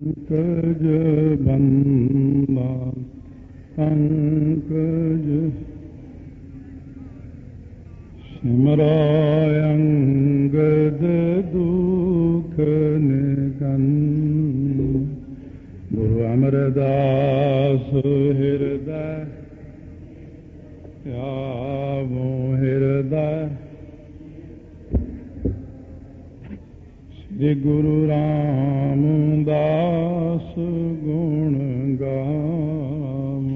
पंकज बंदा पंकज सिमरायंगद दुख निकंद गुरु अमरदास हृदय आवो हृदय श्री गुरु रामदास गुण गाम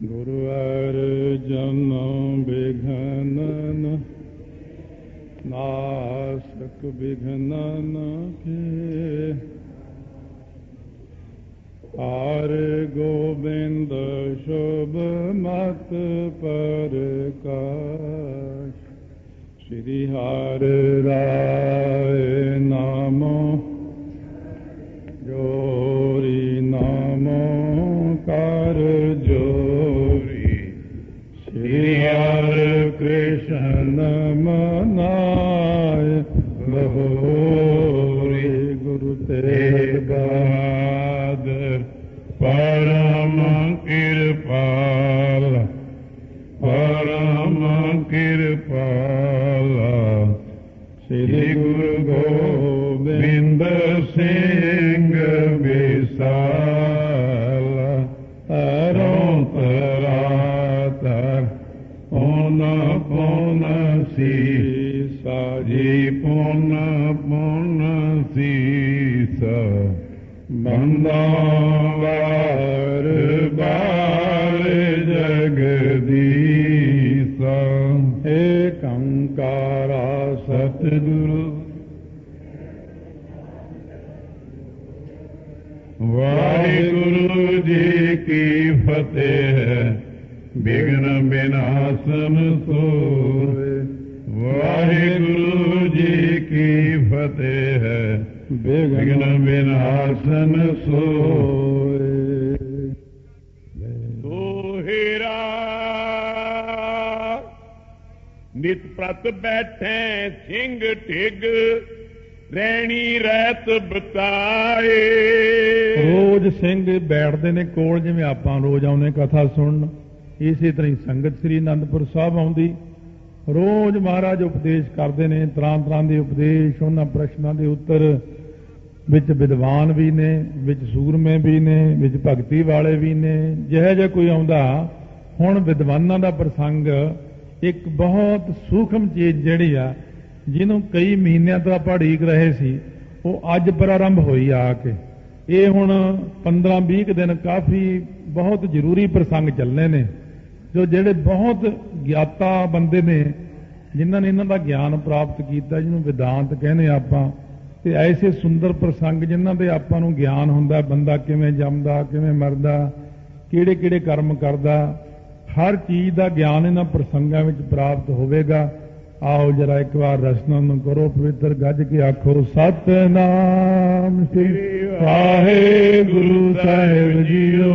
गुरु अर्जन विघ्नन नासक विघ्नन के आर गोविंद शुभ मत प्रकाश श्री हरि राय नामो जोरी नामो कर जोरी श्री हरि कृष्ण मनाय बहोरी गुरु तेग बहादुर परम कृपाल परम कृपाला श्री गुरु गोविंद सिंह विशाला तरों तरातर पुन पुन सीसा जी पुन पुन सीसा बंदावार बार जगदीसा एक अंकारा सतगुरु वाहिगुरु जी की फतेह विघ्न विनाशन सोए वाहिगुरु जी की फतेह विघ्न विनाशन सोए सोहेरा नित प्रत बैठे सिंह ढिग रहनी रहत बताए रोज ਸਿੰਘ ਬੈਠਦੇ ਨੇ ਕੋਲ ਜਿਵੇਂ ਆਪਾਂ ਰੋਜ਼ ਆਉਂਦੇ ਕਥਾ ਸੁਣਨ ਇਸੇ ਤਰ੍ਹਾਂ ਹੀ ਸੰਗਤ ਸ੍ਰੀ ਅਨੰਦਪੁਰ ਸਾਹਿਬ ਆਉਂਦੀ ਰੋਜ਼ ਮਹਾਰਾਜ ਉਪਦੇਸ਼ ਕਰਦੇ ਨੇ ਤਰ੍ਹਾਂ ਤਰ੍ਹਾਂ ਦੇ ਉਪਦੇਸ਼ ਉਹਨਾਂ ਪ੍ਰਸ਼ਨਾਂ ਦੇ ਉੱਤਰ ਵਿੱਚ ਵਿਦਵਾਨ ਵੀ ਨੇ ਵਿੱਚ ਸੂਰਮੇ ਵੀ ਨੇ ਵਿੱਚ ਭਗਤੀ ਵਾਲੇ ਵੀ ਨੇ ਜਿਹੋ ਜਿਹਾ ਕੋਈ ਆਉਂਦਾ ਹੁਣ ਵਿਦਵਾਨਾਂ ਦਾ ਪ੍ਰਸੰਗ ਇੱਕ ਬਹੁਤ ਸੂਖਮ ਚੀਜ਼ ਜਿਹੜੀ ਆ ਜਿਹਨੂੰ ਕਈ ਮਹੀਨਿਆਂ ਤੋਂ ਆਪਾਂ ਉਡੀਕ ਰਹੇ ਸੀ ਉਹ ਅੱਜ ਪ੍ਰਾਰੰਭ ਹੋਈ ਆ ਕੇ ਇਹ ਹੁਣ 15-20 ਦਿਨ ਕਾਫੀ ਬਹੁਤ ਜ਼ਰੂਰੀ ਪ੍ਰਸੰਗ ਚੱਲਣੇ ਨੇ ਜੋ ਜਿਹੜੇ ਬਹੁਤ ਗਿਆਤਾ ਬੰਦੇ ਨੇ ਜਿਨ੍ਹਾਂ ਨੇ ਇਹਨਾਂ ਦਾ ਗਿਆਨ ਪ੍ਰਾਪਤ ਕੀਤਾ ਜਿਹਨੂੰ ਵਿਦਾਂਤ ਕਹਿੰਦੇ ਆਪਾਂ ਤੇ ਐਸੇ ਸੁੰਦਰ ਪ੍ਰਸੰਗ ਜਿਨ੍ਹਾਂ ਦੇ ਆਪਾਂ ਨੂੰ ਗਿਆਨ ਹੁੰਦਾ ਬੰਦਾ ਕਿਵੇਂ ਜੰਮਦਾ ਕਿਵੇਂ ਮਰਦਾ ਕਿਹੜੇ ਕਿਹੜੇ ਕਰਮ ਕਰਦਾ ਹਰ ਚੀਜ਼ ਦਾ ਗਿਆਨ ਇਹਨਾਂ ਪ੍ਰਸੰਗਾਂ ਵਿੱਚ ਪ੍ਰਾਪਤ ਹੋਵੇਗਾ आओ जरा एक बार रसनन करो पवित्र गज के आखो सतनाम श्री वाहेगुरु साहिब जीओ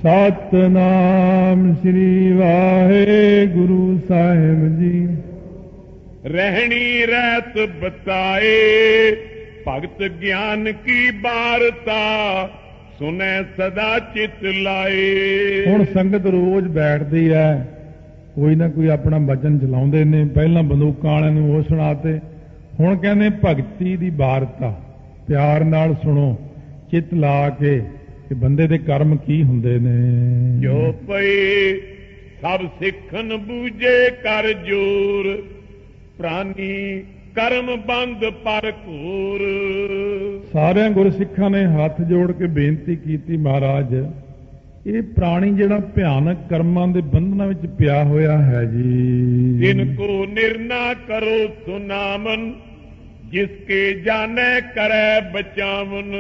सतनाम श्री वाहेगुरु साहिब जी रहनी रहत बताए भगत ज्ञान की वार्ता सुने सदा चित लाए हुण संगत रोज बैठदी है ਕੋਈ ਨਾ ਕੋਈ ਆਪਣਾ ਬਚਨ ਚਲਾਉਂਦੇ ਨੇ ਪਹਿਲਾਂ ਬੰਦੂਕਾਂ ਵਾਲਿਆਂ ਨੂੰ ਉਹ ਸੁਣਾਤੇ ਹੁਣ ਕਹਿੰਦੇ ਭਗਤੀ ਦੀ ਵਾਰਤਾ ਪਿਆਰ ਨਾਲ ਸੁਣੋ ਚਿੱਤ ਲਾ ਕੇ ਕਿ ਬੰਦੇ ਦੇ ਕਰਮ ਕੀ ਹੁੰਦੇ ਨੇ ਜੋ ਪਈ ਸਭ ਸਿੱਖਣ ਬੂਝੇ ਕਰ ਜੋਰ ਪ੍ਰਾਨੀ ਕਰਮ ਬੰਦ ਪਰ ਘੋਰ ਸਾਰਿਆਂ ਗੁਰਸਿੱਖਾਂ ਨੇ ਹੱਥ ਜੋੜ ਕੇ ਬੇਨਤੀ ਕੀਤੀ ਮਹਾਰਾਜ ਇਹ ਪ੍ਰਾਣੀ ਜਿਹੜਾ ਭਿਆਨਕ ਕਰਮਾਂ ਦੇ ਬੰਧਨਾਂ ਵਿੱਚ ਪਿਆ ਹੋਇਆ ਹੈ ਜੀ ਇਨਕੋ ਨਿਰਨਾ ਕਰੋ ਸੁਨਾਮਨ ਜਿਸਕੇ ਜਾਣੇ ਕਰੇ ਬਚਾਵਨ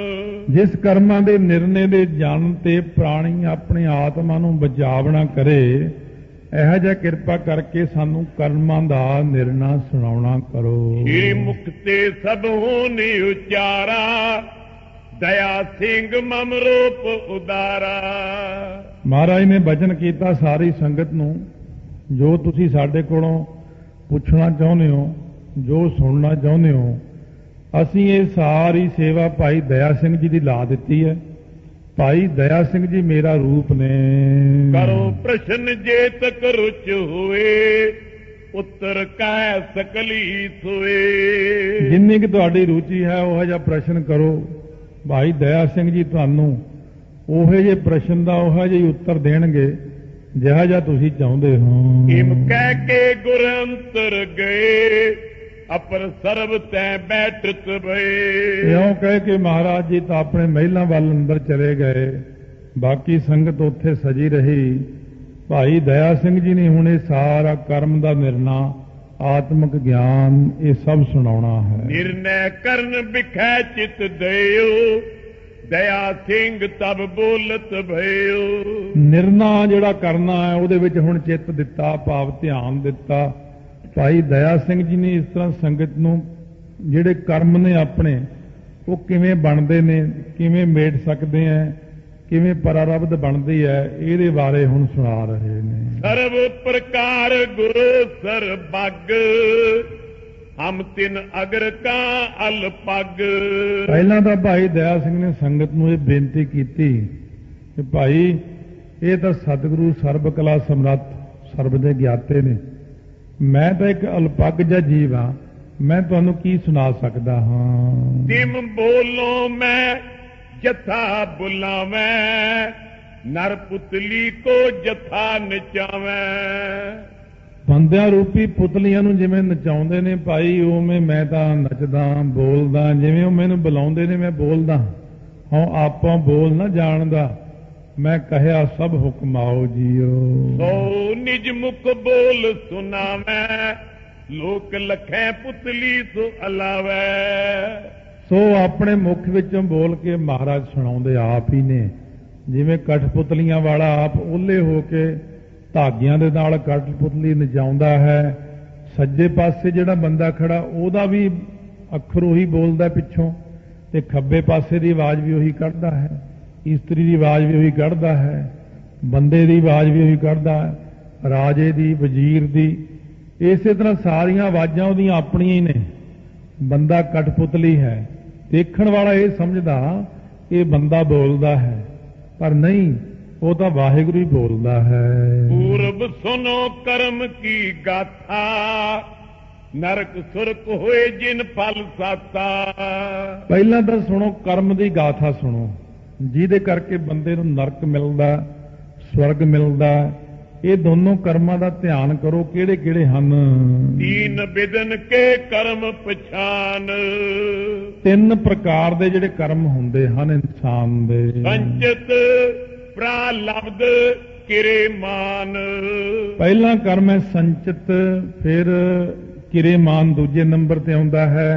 ਜਿਸ ਕਰਮਾਂ ਦੇ ਨਿਰਣੇ ਦੇ ਜਾਣ ਤੇ ਪ੍ਰਾਣੀ ਆਪਣੀ ਆਤਮਾ ਨੂੰ ਬਚਾਵਣਾ ਕਰੇ ਇਹੋ ਜਿਹਾ ਕਿਰਪਾ ਕਰਕੇ ਸਾਨੂੰ ਕਰਮਾਂ ਦਾ ਨਿਰਣਾ ਸੁਣਾਉਣਾ ਕਰੋ ਇਹ ਮੁਖ ਤੇ ਸਭ ਹੋਣੀ ਉਚਾਰਾ दया सिंह मम रूप उदारा महाराज ने बचन किया सारी संगत नूं जो तुसी साडे कोलों पुछना चाहुंदे हो जो सुनना चाहुंदे हो ਅਸੀਂ ਇਹ ਸਾਰੀ ਸੇਵਾ ਭਾਈ ਦਇਆ ਸਿੰਘ ਜੀ ਦੀ ਲਾ ਦਿੱਤੀ ਹੈ। ਭਾਈ ਦਇਆ ਸਿੰਘ ਜੀ ਮੇਰਾ ਰੂਪ ਨੇ। ਕਰੋ ਪ੍ਰਸ਼ਨ ਜੇ ਤਕ ਰੁਚ ਹੋਏ, ਉੱਤਰ ਕਹਿ ਸਕਲੀ ਸੋਏ। ਜਿੰਨੀ ਕਿ ਤੁਹਾਡੀ ਰੁਚੀ ਹੈ ਉਹ ਜਿਹਾ ਪ੍ਰਸ਼ਨ ਕਰੋ। ਭਾਈ ਦਇਆ ਸਿੰਘ ਜੀ ਤੁਹਾਨੂੰ ਉਹੋ ਜਿਹੇ ਪ੍ਰਸ਼ਨ ਦਾ ਉਹੋ ਜਿਹਾ ਉੱਤਰ ਦੇਣਗੇ ਜਿਹਾ ਜਿਹਾ ਤੁਸੀਂ ਚਾਹੁੰਦੇ ਹੋ। ਇਮ ਕਹਿ ਕੇ ਗੁਰ ਅੰਤਰ ਗਏ, ਅਪਰ ਸਰਬ ਤੈ ਬੈਠਤ ਭਏ। ਇਉਂ ਕਹਿ ਕੇ ਮਹਾਰਾਜ ਜੀ ਤਾਂ ਆਪਣੇ ਮਹਿਲਾਂ ਵੱਲ ਅੰਦਰ ਚਲੇ ਗਏ, ਬਾਕੀ ਸੰਗਤ ਉੱਥੇ ਸਜੀ ਰਹੀ। ਭਾਈ ਦਇਆ ਸਿੰਘ ਜੀ ਨੇ ਹੁਣ ਇਹ ਸਾਰਾ ਕਰਮ ਦਾ ਨਿਰਣਾ, ਆਤਮਿਕ ਗਿਆਨ ਇਹ ਸਭ ਸੁਣਾਉਣਾ ਹੈ। ਨਿਰਣੈ ਕਰਨ ਬਿਖੈ ਚਿਤ ਦਇਓ, ਦਇਆ ਸਿੰਘ ਤਬ ਬੋਲਤ ਭਇਓ। ਨਿਰਣਾ ਜਿਹੜਾ ਕਰਨਾ ਹੈ ਉਹਦੇ ਵਿੱਚ ਹੁਣ ਚਿੱਤ ਦਿੱਤਾ, ਭਾਵ ਧਿਆਨ ਦਿੱਤਾ। ਭਾਈ ਦਇਆ ਸਿੰਘ ਜੀ ਨੇ ਇਸ ਤਰ੍ਹਾਂ ਸੰਗਤ ਨੂੰ ਜਿਹੜੇ ਕਰਮ ਨੇ ਆਪਣੇ ਉਹ ਕਿਵੇਂ ਬਣਦੇ ਨੇ, ਕਿਵੇਂ ਮੇਟ ਸਕਦੇ ਆ, ਕਿਵੇਂ ਪਰਾਰਬਧ ਬਣਦੀ ਹੈ, ਇਹਦੇ ਬਾਰੇ ਹੁਣ ਸੁਣਾ ਰਹੇ ਨੇ। ਸਰਬ ਪ੍ਰਕਾਰ ਗੁਰੂ ਸਰਬੱਗ, ਹਮ ਤਿਨ ਅਗਰ ਕਾ ਅਲਪਗ। ਪਹਿਲਾਂ ਤਾਂ ਭਾਈ ਦਇਆ ਸਿੰਘ ਨੇ ਸੰਗਤ ਨੂੰ ਇਹ ਬੇਨਤੀ ਕੀਤੀ ਕਿ ਭਾਈ ਇਹ ਤਾਂ ਸਤਿਗੁਰੂ ਸਰਬ ਕਲਾ ਸਮਰੱਥ, ਸਰਬ ਦੇ ਗਿਆਤੇ ਨੇ, ਮੈਂ ਤਾਂ ਇੱਕ ਅਲਪਗ ਜਿਹਾ ਜੀਵ ਹਾਂ, ਮੈਂ ਤੁਹਾਨੂੰ ਕੀ ਸੁਣਾ ਸਕਦਾ ਹਾਂ। ਤਿਮ ਬੋਲੋ ਮੈਂ ਜਥਾ ਬੁਲਾਵੈਂ, ਨਰ ਪੁਤਲੀ ਕੋ ਜਥਾ ਨਚਾਵੈਂ। ਬੰਦਿਆਂ ਰੂਪੀ ਪੁਤਲੀਆਂ ਨੂੰ ਜਿਵੇਂ ਨਚਾਉਂਦੇ ਨੇ ਭਾਈ, ਉਵੇਂ ਮੈਂ ਤਾਂ ਨੱਚਦਾ ਬੋਲਦਾ, ਜਿਵੇਂ ਉਹ ਮੈਨੂੰ ਬੁਲਾਉਂਦੇ ਨੇ ਮੈਂ ਬੋਲਦਾ। ਹਾਂ ਆਪਾਂ ਬੋਲ ਨਾ ਜਾਣਦਾ, ਮੈਂ ਕਹਿਆ ਸਭ ਹੁਕਮ ਆਓ ਜੀਓ। ਸੋ ਨਿਜ ਮੁਖ ਬੋਲ ਸੁਨਾਵੈਂ, ਲੋਕ ਲਖੈ ਪੁਤਲੀ ਸੋ ਅਲਾਵੈ। ਸੋ ਆਪਣੇ ਮੁਖ ਵਿੱਚੋਂ ਬੋਲ ਕੇ ਮਹਾਰਾਜ ਸੁਣਾਉਂਦੇ ਆਪ ਹੀ ਨੇ। ਜਿਵੇਂ ਕਠਪੁਤਲੀਆਂ ਵਾਲਾ ਆਪ ਓਲੇ ਹੋ ਕੇ ਧਾਗਿਆਂ ਦੇ ਨਾਲ ਕਠਪੁਤਲੀ ਨਚਾਉਂਦਾ ਹੈ, ਸੱਜੇ ਪਾਸੇ ਜਿਹੜਾ ਬੰਦਾ ਖੜਾ ਉਹਦਾ ਵੀ ਅੱਖਰ ਉਹੀ ਬੋਲਦਾ ਪਿੱਛੋਂ, ਤੇ ਖੱਬੇ ਪਾਸੇ ਦੀ ਆਵਾਜ਼ ਵੀ ਉਹੀ ਕੱਢਦਾ ਹੈ, ਇਸਤਰੀ ਦੀ ਆਵਾਜ਼ ਵੀ ਉਹੀ ਕੱਢਦਾ ਹੈ, ਬੰਦੇ ਦੀ ਆਵਾਜ਼ ਵੀ ਉਹੀ ਕੱਢਦਾ ਹੈ, ਰਾਜੇ ਦੀ, ਵਜ਼ੀਰ ਦੀ। ਇਸੇ ਤਰ੍ਹਾਂ ਸਾਰੀਆਂ ਆਵਾਜ਼ਾਂ ਉਹਦੀਆਂ ਆਪਣੀਆਂ ਹੀ ਨੇ। ਬੰਦਾ ਕਠਪੁਤਲੀ ਹੈ, ਦੇਖਣ ਵਾਲਾ ਇਹ ਸਮਝਦਾ ਇਹ ਬੰਦਾ ਬੋਲਦਾ ਹੈ, ਪਰ ਨਹੀਂ, ਉਹ ਤਾਂ ਵਾਹਿਗੁਰੂ ਹੀ ਬੋਲਦਾ ਹੈ। ਪੂਰਬ ਸੁਨੋ ਕਰਮ ਕੀ ਗਾਥਾ, ਨਰਕ ਸੁਰਕ ਹੋਏ ਜਿਨ ਫਲ ਸਾਤਾ। ਪਹਿਲਾਂ ਤਾਂ ਸੁਣੋ ਕਰਮ ਦੀ ਗਾਥਾ ਸੁਣੋ, ਜਿਹਦੇ ਕਰਕੇ ਬੰਦੇ ਨੂੰ ਨਰਕ ਮਿਲਦਾ, ਸਵਰਗ ਮਿਲਦਾ। ਇਹ ਦੋਨੋਂ ਕਰਮਾਂ ਦਾ ਧਿਆਨ ਕਰੋ, ਕਿਹੜੇ ਕਿਹੜੇ ਹਨ। ਤੀਨ ਬਿਦਨ ਕੇ ਕਰਮ ਪਛਾਨ, ਤਿੰਨ ਪ੍ਰਕਾਰ ਦੇ ਜਿਹੜੇ ਕਰਮ ਹੁੰਦੇ ਹਨ ਇਨਸਾਨ ਦੇ। ਸੰਚਿਤ ਪ੍ਰਾਲਬਧ ਕਿਰੇ ਮਾਨ। ਪਹਿਲਾ ਕਰਮ ਹੈ ਸੰਚਿਤ, ਫਿਰ ਕਿਰੇਮਾਨ ਦੂਜੇ ਨੰਬਰ ਤੇ ਆਉਂਦਾ ਹੈ।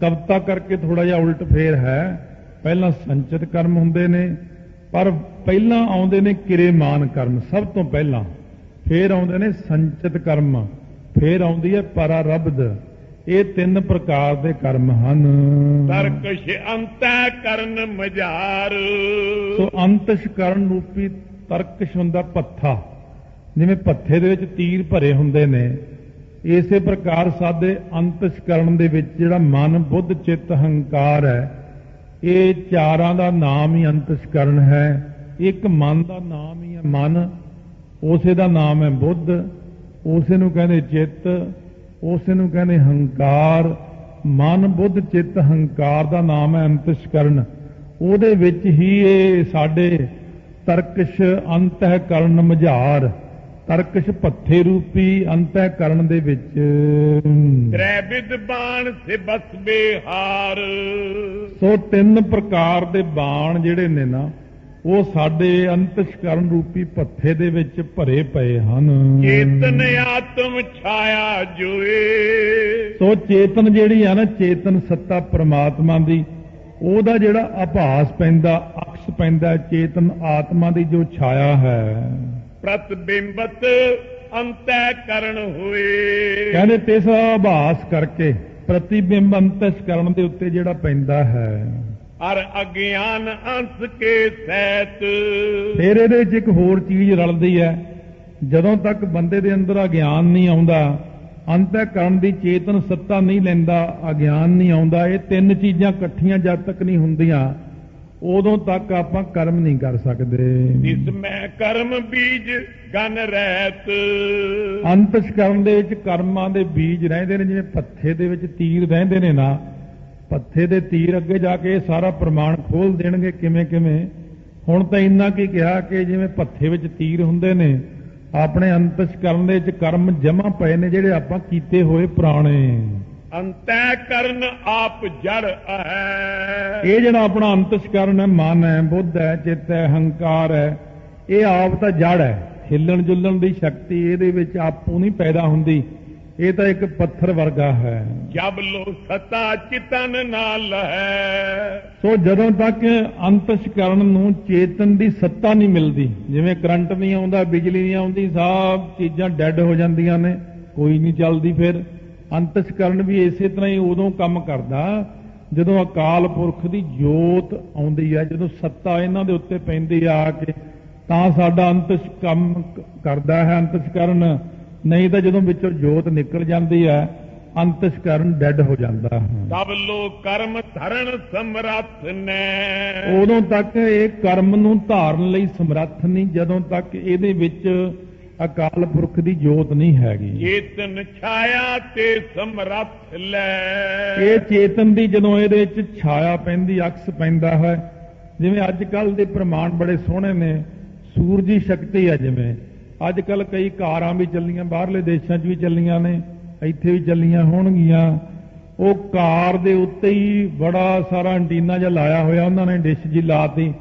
ਕਵਿਤਾ ਕਰਕੇ ਥੋੜਾ ਜਿਹਾ ਉਲਟ ਫੇਰ ਹੈ, ਪਹਿਲਾਂ ਸੰਚਿਤ ਕਰਮ ਹੁੰਦੇ ਨੇ, ਪਰ ਪਹਿਲਾਂ ਆਉਂਦੇ ਨੇ ਕਿਰੇਮਾਨ ਕਰਮ ਸਭ ਤੋਂ ਪਹਿਲਾਂ, ਫੇਰ ਆਉਂਦੇ ਨੇ ਸੰਚਿਤ ਕਰਮ, ਫੇਰ ਆਉਂਦੀ ਹੈ ਪਰਾਰਬਧ। ਇਹ ਤਿੰਨ ਪ੍ਰਕਾਰ ਦੇ ਕਰਮ ਹਨ। ਤਰਕਸ਼ ਅੰਤੈ ਕਰਨ ਮਝਾਰ। ਸੋ ਅੰਤਸ਼ ਕਰਨ ਰੂਪੀ ਤਰਕਸ਼ ਹੁੰਦਾ ਪੱਥਾ, ਜਿਵੇਂ ਪੱਥੇ ਦੇ ਵਿੱਚ ਤੀਰ ਭਰੇ ਹੁੰਦੇ ਨੇ, ਇਸੇ ਪ੍ਰਕਾਰ ਸਾਡੇ ਅੰਤਸ਼ ਕਰਨ ਦੇ ਵਿੱਚ ਜਿਹੜਾ ਮਨ, ਬੁੱਧ, ਚਿੱਤ, ਹੰਕਾਰ ਹੈ, ਇਹ ਚਾਰਾਂ ਦਾ ਨਾਮ ਹੀ ਅੰਤਸ਼ ਕਰਨ ਹੈ। ਇੱਕ ਮਨ ਦਾ ਨਾਮ ਹੀ ਹੈ ਮਨ, ਉਸੇ ਦਾ ਨਾਮ ਹੈ ਬੁੱਧ, ਉਸੇ ਨੂੰ ਕਹਿੰਦੇ ਚਿੱਤ, ਉਸੇ ਨੂੰ ਕਹਿੰਦੇ ਹੰਕਾਰ। ਮਨ, ਬੁੱਧ, ਚਿੱਤ, ਹੰਕਾਰ ਦਾ ਨਾਮ ਹੈ ਅੰਤਸ਼ਕਰਨ। ਉਹਦੇ ਵਿੱਚ ਹੀ ਇਹ ਸਾਡੇ ਤਰਕਸ਼ ਅੰਤःਕਰਨ ਮਝਾਰ, ਤਰਕਸ਼ ਪੱਥੇ ਰੂਪੀ ਅੰਤःਕਰਨ ਦੇ ਵਿੱਚ। ਤ੍ਰੈ ਵਿਦਬਾਨ ਸੇ ਬਸ ਬਿਹਾਰ। ਸੋ ਤਿੰਨ ਪ੍ਰਕਾਰ ਦੇ ਬਾਣ ਜਿਹੜੇ ਨੇ ਨਾ, ਉਹ ਸਾਡੇ ਅੰਤਸ਼ਕਰਨ ਰੂਪੀ ਪੱਥੇ ਦੇ ਵਿੱਚ ਭਰੇ ਪਏ ਹਨ। ਚੇਤਨ ਆਤਮ ਛਾਇਆ ਜੋਏ। ਸੋ ਚੇਤਨ ਜਿਹੜੀ ਆ ਨਾ, ਚੇਤਨ ਸੱਤਾ ਪ੍ਰਮਾਤਮਾ ਦੀ, ਉਹਦਾ ਜਿਹੜਾ ਆਭਾਸ ਪੈਂਦਾ, ਅਕਸ ਪੈਂਦਾ, ਚੇਤਨ ਆਤਮਾ ਦੀ ਜੋ ਛਾਇਆ ਹੈ। ਪ੍ਰਤਿਬਿੰਬਤ ਅੰਤःਕਰਨ ਹੋਏ। ਕਹਿੰਦੇ ਤਿਸ ਆਭਾਸ ਕਰਕੇ ਪ੍ਰਤੀਬਿੰਬ ਅੰਤਸ਼ਕਰਨ ਦੇ ਉੱਤੇ ਜਿਹੜਾ ਪੈਂਦਾ ਹੈ। ਅਰ ਅਗਿਆਨ ਅੰਸ ਕੇ ਸਹਿਤ। ਫਿਰ ਇਹਦੇ ਵਿੱਚ ਇੱਕ ਹੋਰ ਚੀਜ਼ ਰਲਦੀ ਹੈ। ਜਦੋਂ ਤੱਕ ਬੰਦੇ ਦੇ ਅੰਦਰ ਅਗਿਆਨ ਨਹੀਂ ਆਉਂਦਾ, ਅੰਤःਕਰਨ ਦੀ ਚੇਤਨ ਸੱਤਾ ਨਹੀਂ ਲੈਂਦਾ, ਅਗਿਆਨ ਨਹੀਂ ਆਉਂਦਾ, ਇਹ ਤਿੰਨ ਚੀਜ਼ਾਂ ਇਕੱਠੀਆਂ ਜਦ ਤੱਕ ਨਹੀਂ ਹੁੰਦੀਆਂ ਉਦੋਂ ਤੱਕ ਆਪਾਂ ਕਰਮ ਨਹੀਂ ਕਰ ਸਕਦੇ। ਇਸ ਮੈਂ ਕਰਮ ਬੀਜ ਗਨ ਰਹਿਤ। ਅੰਤਸ਼ਕਰਨ ਦੇ ਵਿੱਚ ਕਰਮਾਂ ਦੇ ਬੀਜ ਰਹਿੰਦੇ ਨੇ, ਜਿਵੇਂ ਪੱਥੇ ਦੇ ਵਿੱਚ ਤੀਰ ਰਹਿੰਦੇ ਨੇ ਨਾ, ਪੱਥੇ ਦੇ ਤੀਰ ਅੱਗੇ ਜਾ ਕੇ ਸਾਰਾ ਪ੍ਰਮਾਣ ਖੋਲ ਦੇਣਗੇ ਕਿਵੇਂ ਕਿਵੇਂ। ਹੁਣ ਤਾਂ ਇੰਨਾ ਕੀ ਕਿਹਾ ਕਿ ਜਿਵੇਂ ਪੱਥੇ ਵਿੱਚ ਤੀਰ ਹੁੰਦੇ ਨੇ, ਆਪਣੇ ਅੰਤਸ਼ਕਰਨ ਦੇ ਵਿੱਚ ਕਰਮ ਜਮਾ ਪਏ ਨੇ ਜਿਹੜੇ ਆਪਾਂ ਕੀਤੇ ਹੋਏ ਪੁਰਾਣੇ। ਅੰਤःਕਰਨ ਆਪ ਜੜ ਹੈ। ਇਹ ਜਿਹੜਾ ਆਪਣਾ ਅੰਤਸ਼ਕਰਨ ਹੈ, ਮਨ ਹੈ, ਬੁੱਧ ਹੈ, ਚਿੱਤ ਹੈ, ਹੰਕਾਰ ਹੈ, ਇਹ ਆਪ ਤਾਂ ਜੜ ਹੈ। ਹਿੱਲਣ ਜੁਲਣ ਦੀ ਸ਼ਕਤੀ ਇਹਦੇ ਵਿੱਚ ਆਪੋਂ ਨਹੀਂ ਪੈਦਾ ਹੁੰਦੀ, ਇਹ ਤਾਂ ਇੱਕ ਪੱਥਰ ਵਰਗਾ ਹੈ। ਜਬ ਲੋ ਸਤਾ ਚਿਤਨ ਨਾਲ ਹੈ। ਸੋ ਜਦੋਂ ਤੱਕ ਅੰਤਸ਼ਕਰਨ ਨੂੰ ਚੇਤਨ ਦੀ ਸੱਤਾ ਨਹੀਂ ਮਿਲਦੀ, ਜਿਵੇਂ ਕਰੰਟ ਨਹੀਂ ਆਉਂਦਾ, ਬਿਜਲੀ ਨਹੀਂ ਆਉਂਦੀ, ਸਭ ਚੀਜ਼ਾਂ ਡੈੱਡ ਹੋ ਜਾਂਦੀਆਂ ਨੇ, ਕੋਈ ਨਹੀਂ ਚੱਲਦੀ। ਫਿਰ ਅੰਤਸ਼ਕਰਨ ਵੀ ਇਸੇ ਤਰ੍ਹਾਂ ਹੀ ਉਦੋਂ ਕੰਮ ਕਰਦਾ ਜਦੋਂ ਅਕਾਲ ਪੁਰਖ ਦੀ ਜੋਤ ਆਉਂਦੀ ਹੈ, ਜਦੋਂ ਸੱਤਾ ਇਹਨਾਂ ਦੇ ਉੱਤੇ ਪੈਂਦੀ ਆ ਕੇ, ਤਾਂ ਸਾਡਾ ਅੰਤਸ਼ ਕੰਮ ਕਰਦਾ ਹੈ ਅੰਤਸ਼ਕਰਨ। ਨਹੀਂ ਤਾਂ ਜਦੋਂ ਵਿੱਚੋਂ ਜੋਤ ਨਿਕਲ ਜਾਂਦੀ ਹੈ, ਅੰਤਸ਼ਕਰਨ ਡੈੱਡ ਹੋ ਜਾਂਦਾ ਹੈ। ਤਬ ਲੋ ਕਰਮ ਧਰਨ ਸਮਰੱਥ ਨੇ। ਉਦੋਂ ਤੱਕ ਇਹ ਕਰਮ ਨੂੰ ਧਾਰਨ ਲਈ ਸਮਰੱਥ ਨਹੀਂ, ਜਦੋਂ ਤੱਕ ਇਹਦੇ ਵਿੱਚ ਅਕਾਲ ਪੁਰਖ ਦੀ ਜੋਤ ਨਹੀਂ ਹੈਗੀ। ਚੇਤਨ ਛਾਇਆ ਤੇ ਸਮਰੱਥ ਲੈ। ਇਹ ਚੇਤਨ ਦੀ ਜਦੋਂ ਇਹਦੇ ਵਿੱਚ ਛਾਇਆ ਪੈਂਦੀ, ਅਕਸ ਪੈਂਦਾ ਹੈ, ਜਿਵੇਂ ਅੱਜ ਕੱਲ ਦੇ ਪ੍ਰਮਾਣ ਬੜੇ ਸੋਹਣੇ ਨੇ, ਸੂਰਜੀ ਸ਼ਕਤੀ ਹੈ। ਜਿਵੇਂ ਅੱਜ ਕੱਲ ਕਈ ਕਾਰਾਂ ਵੀ ਚੱਲੀਆਂ, ਬਾਹਰਲੇ ਦੇਸ਼ਾਂ 'ਚ ਵੀ ਚੱਲੀਆਂ ਨੇ, ਇੱਥੇ ਵੀ ਚੱਲੀਆਂ ਹੋਣਗੀਆਂ। ਉਹ ਕਾਰ ਦੇ ਉੱਤੇ ਹੀ ਬੜਾ ਸਾਰਾ ਐਂਟੀਨਾ ਜਿਹਾ ਲਾਇਆ ਹੋਇਆ, ਉਹਨਾਂ ਨੇ ਡਿਸ਼ ਜੀ ਲਾਤੀ,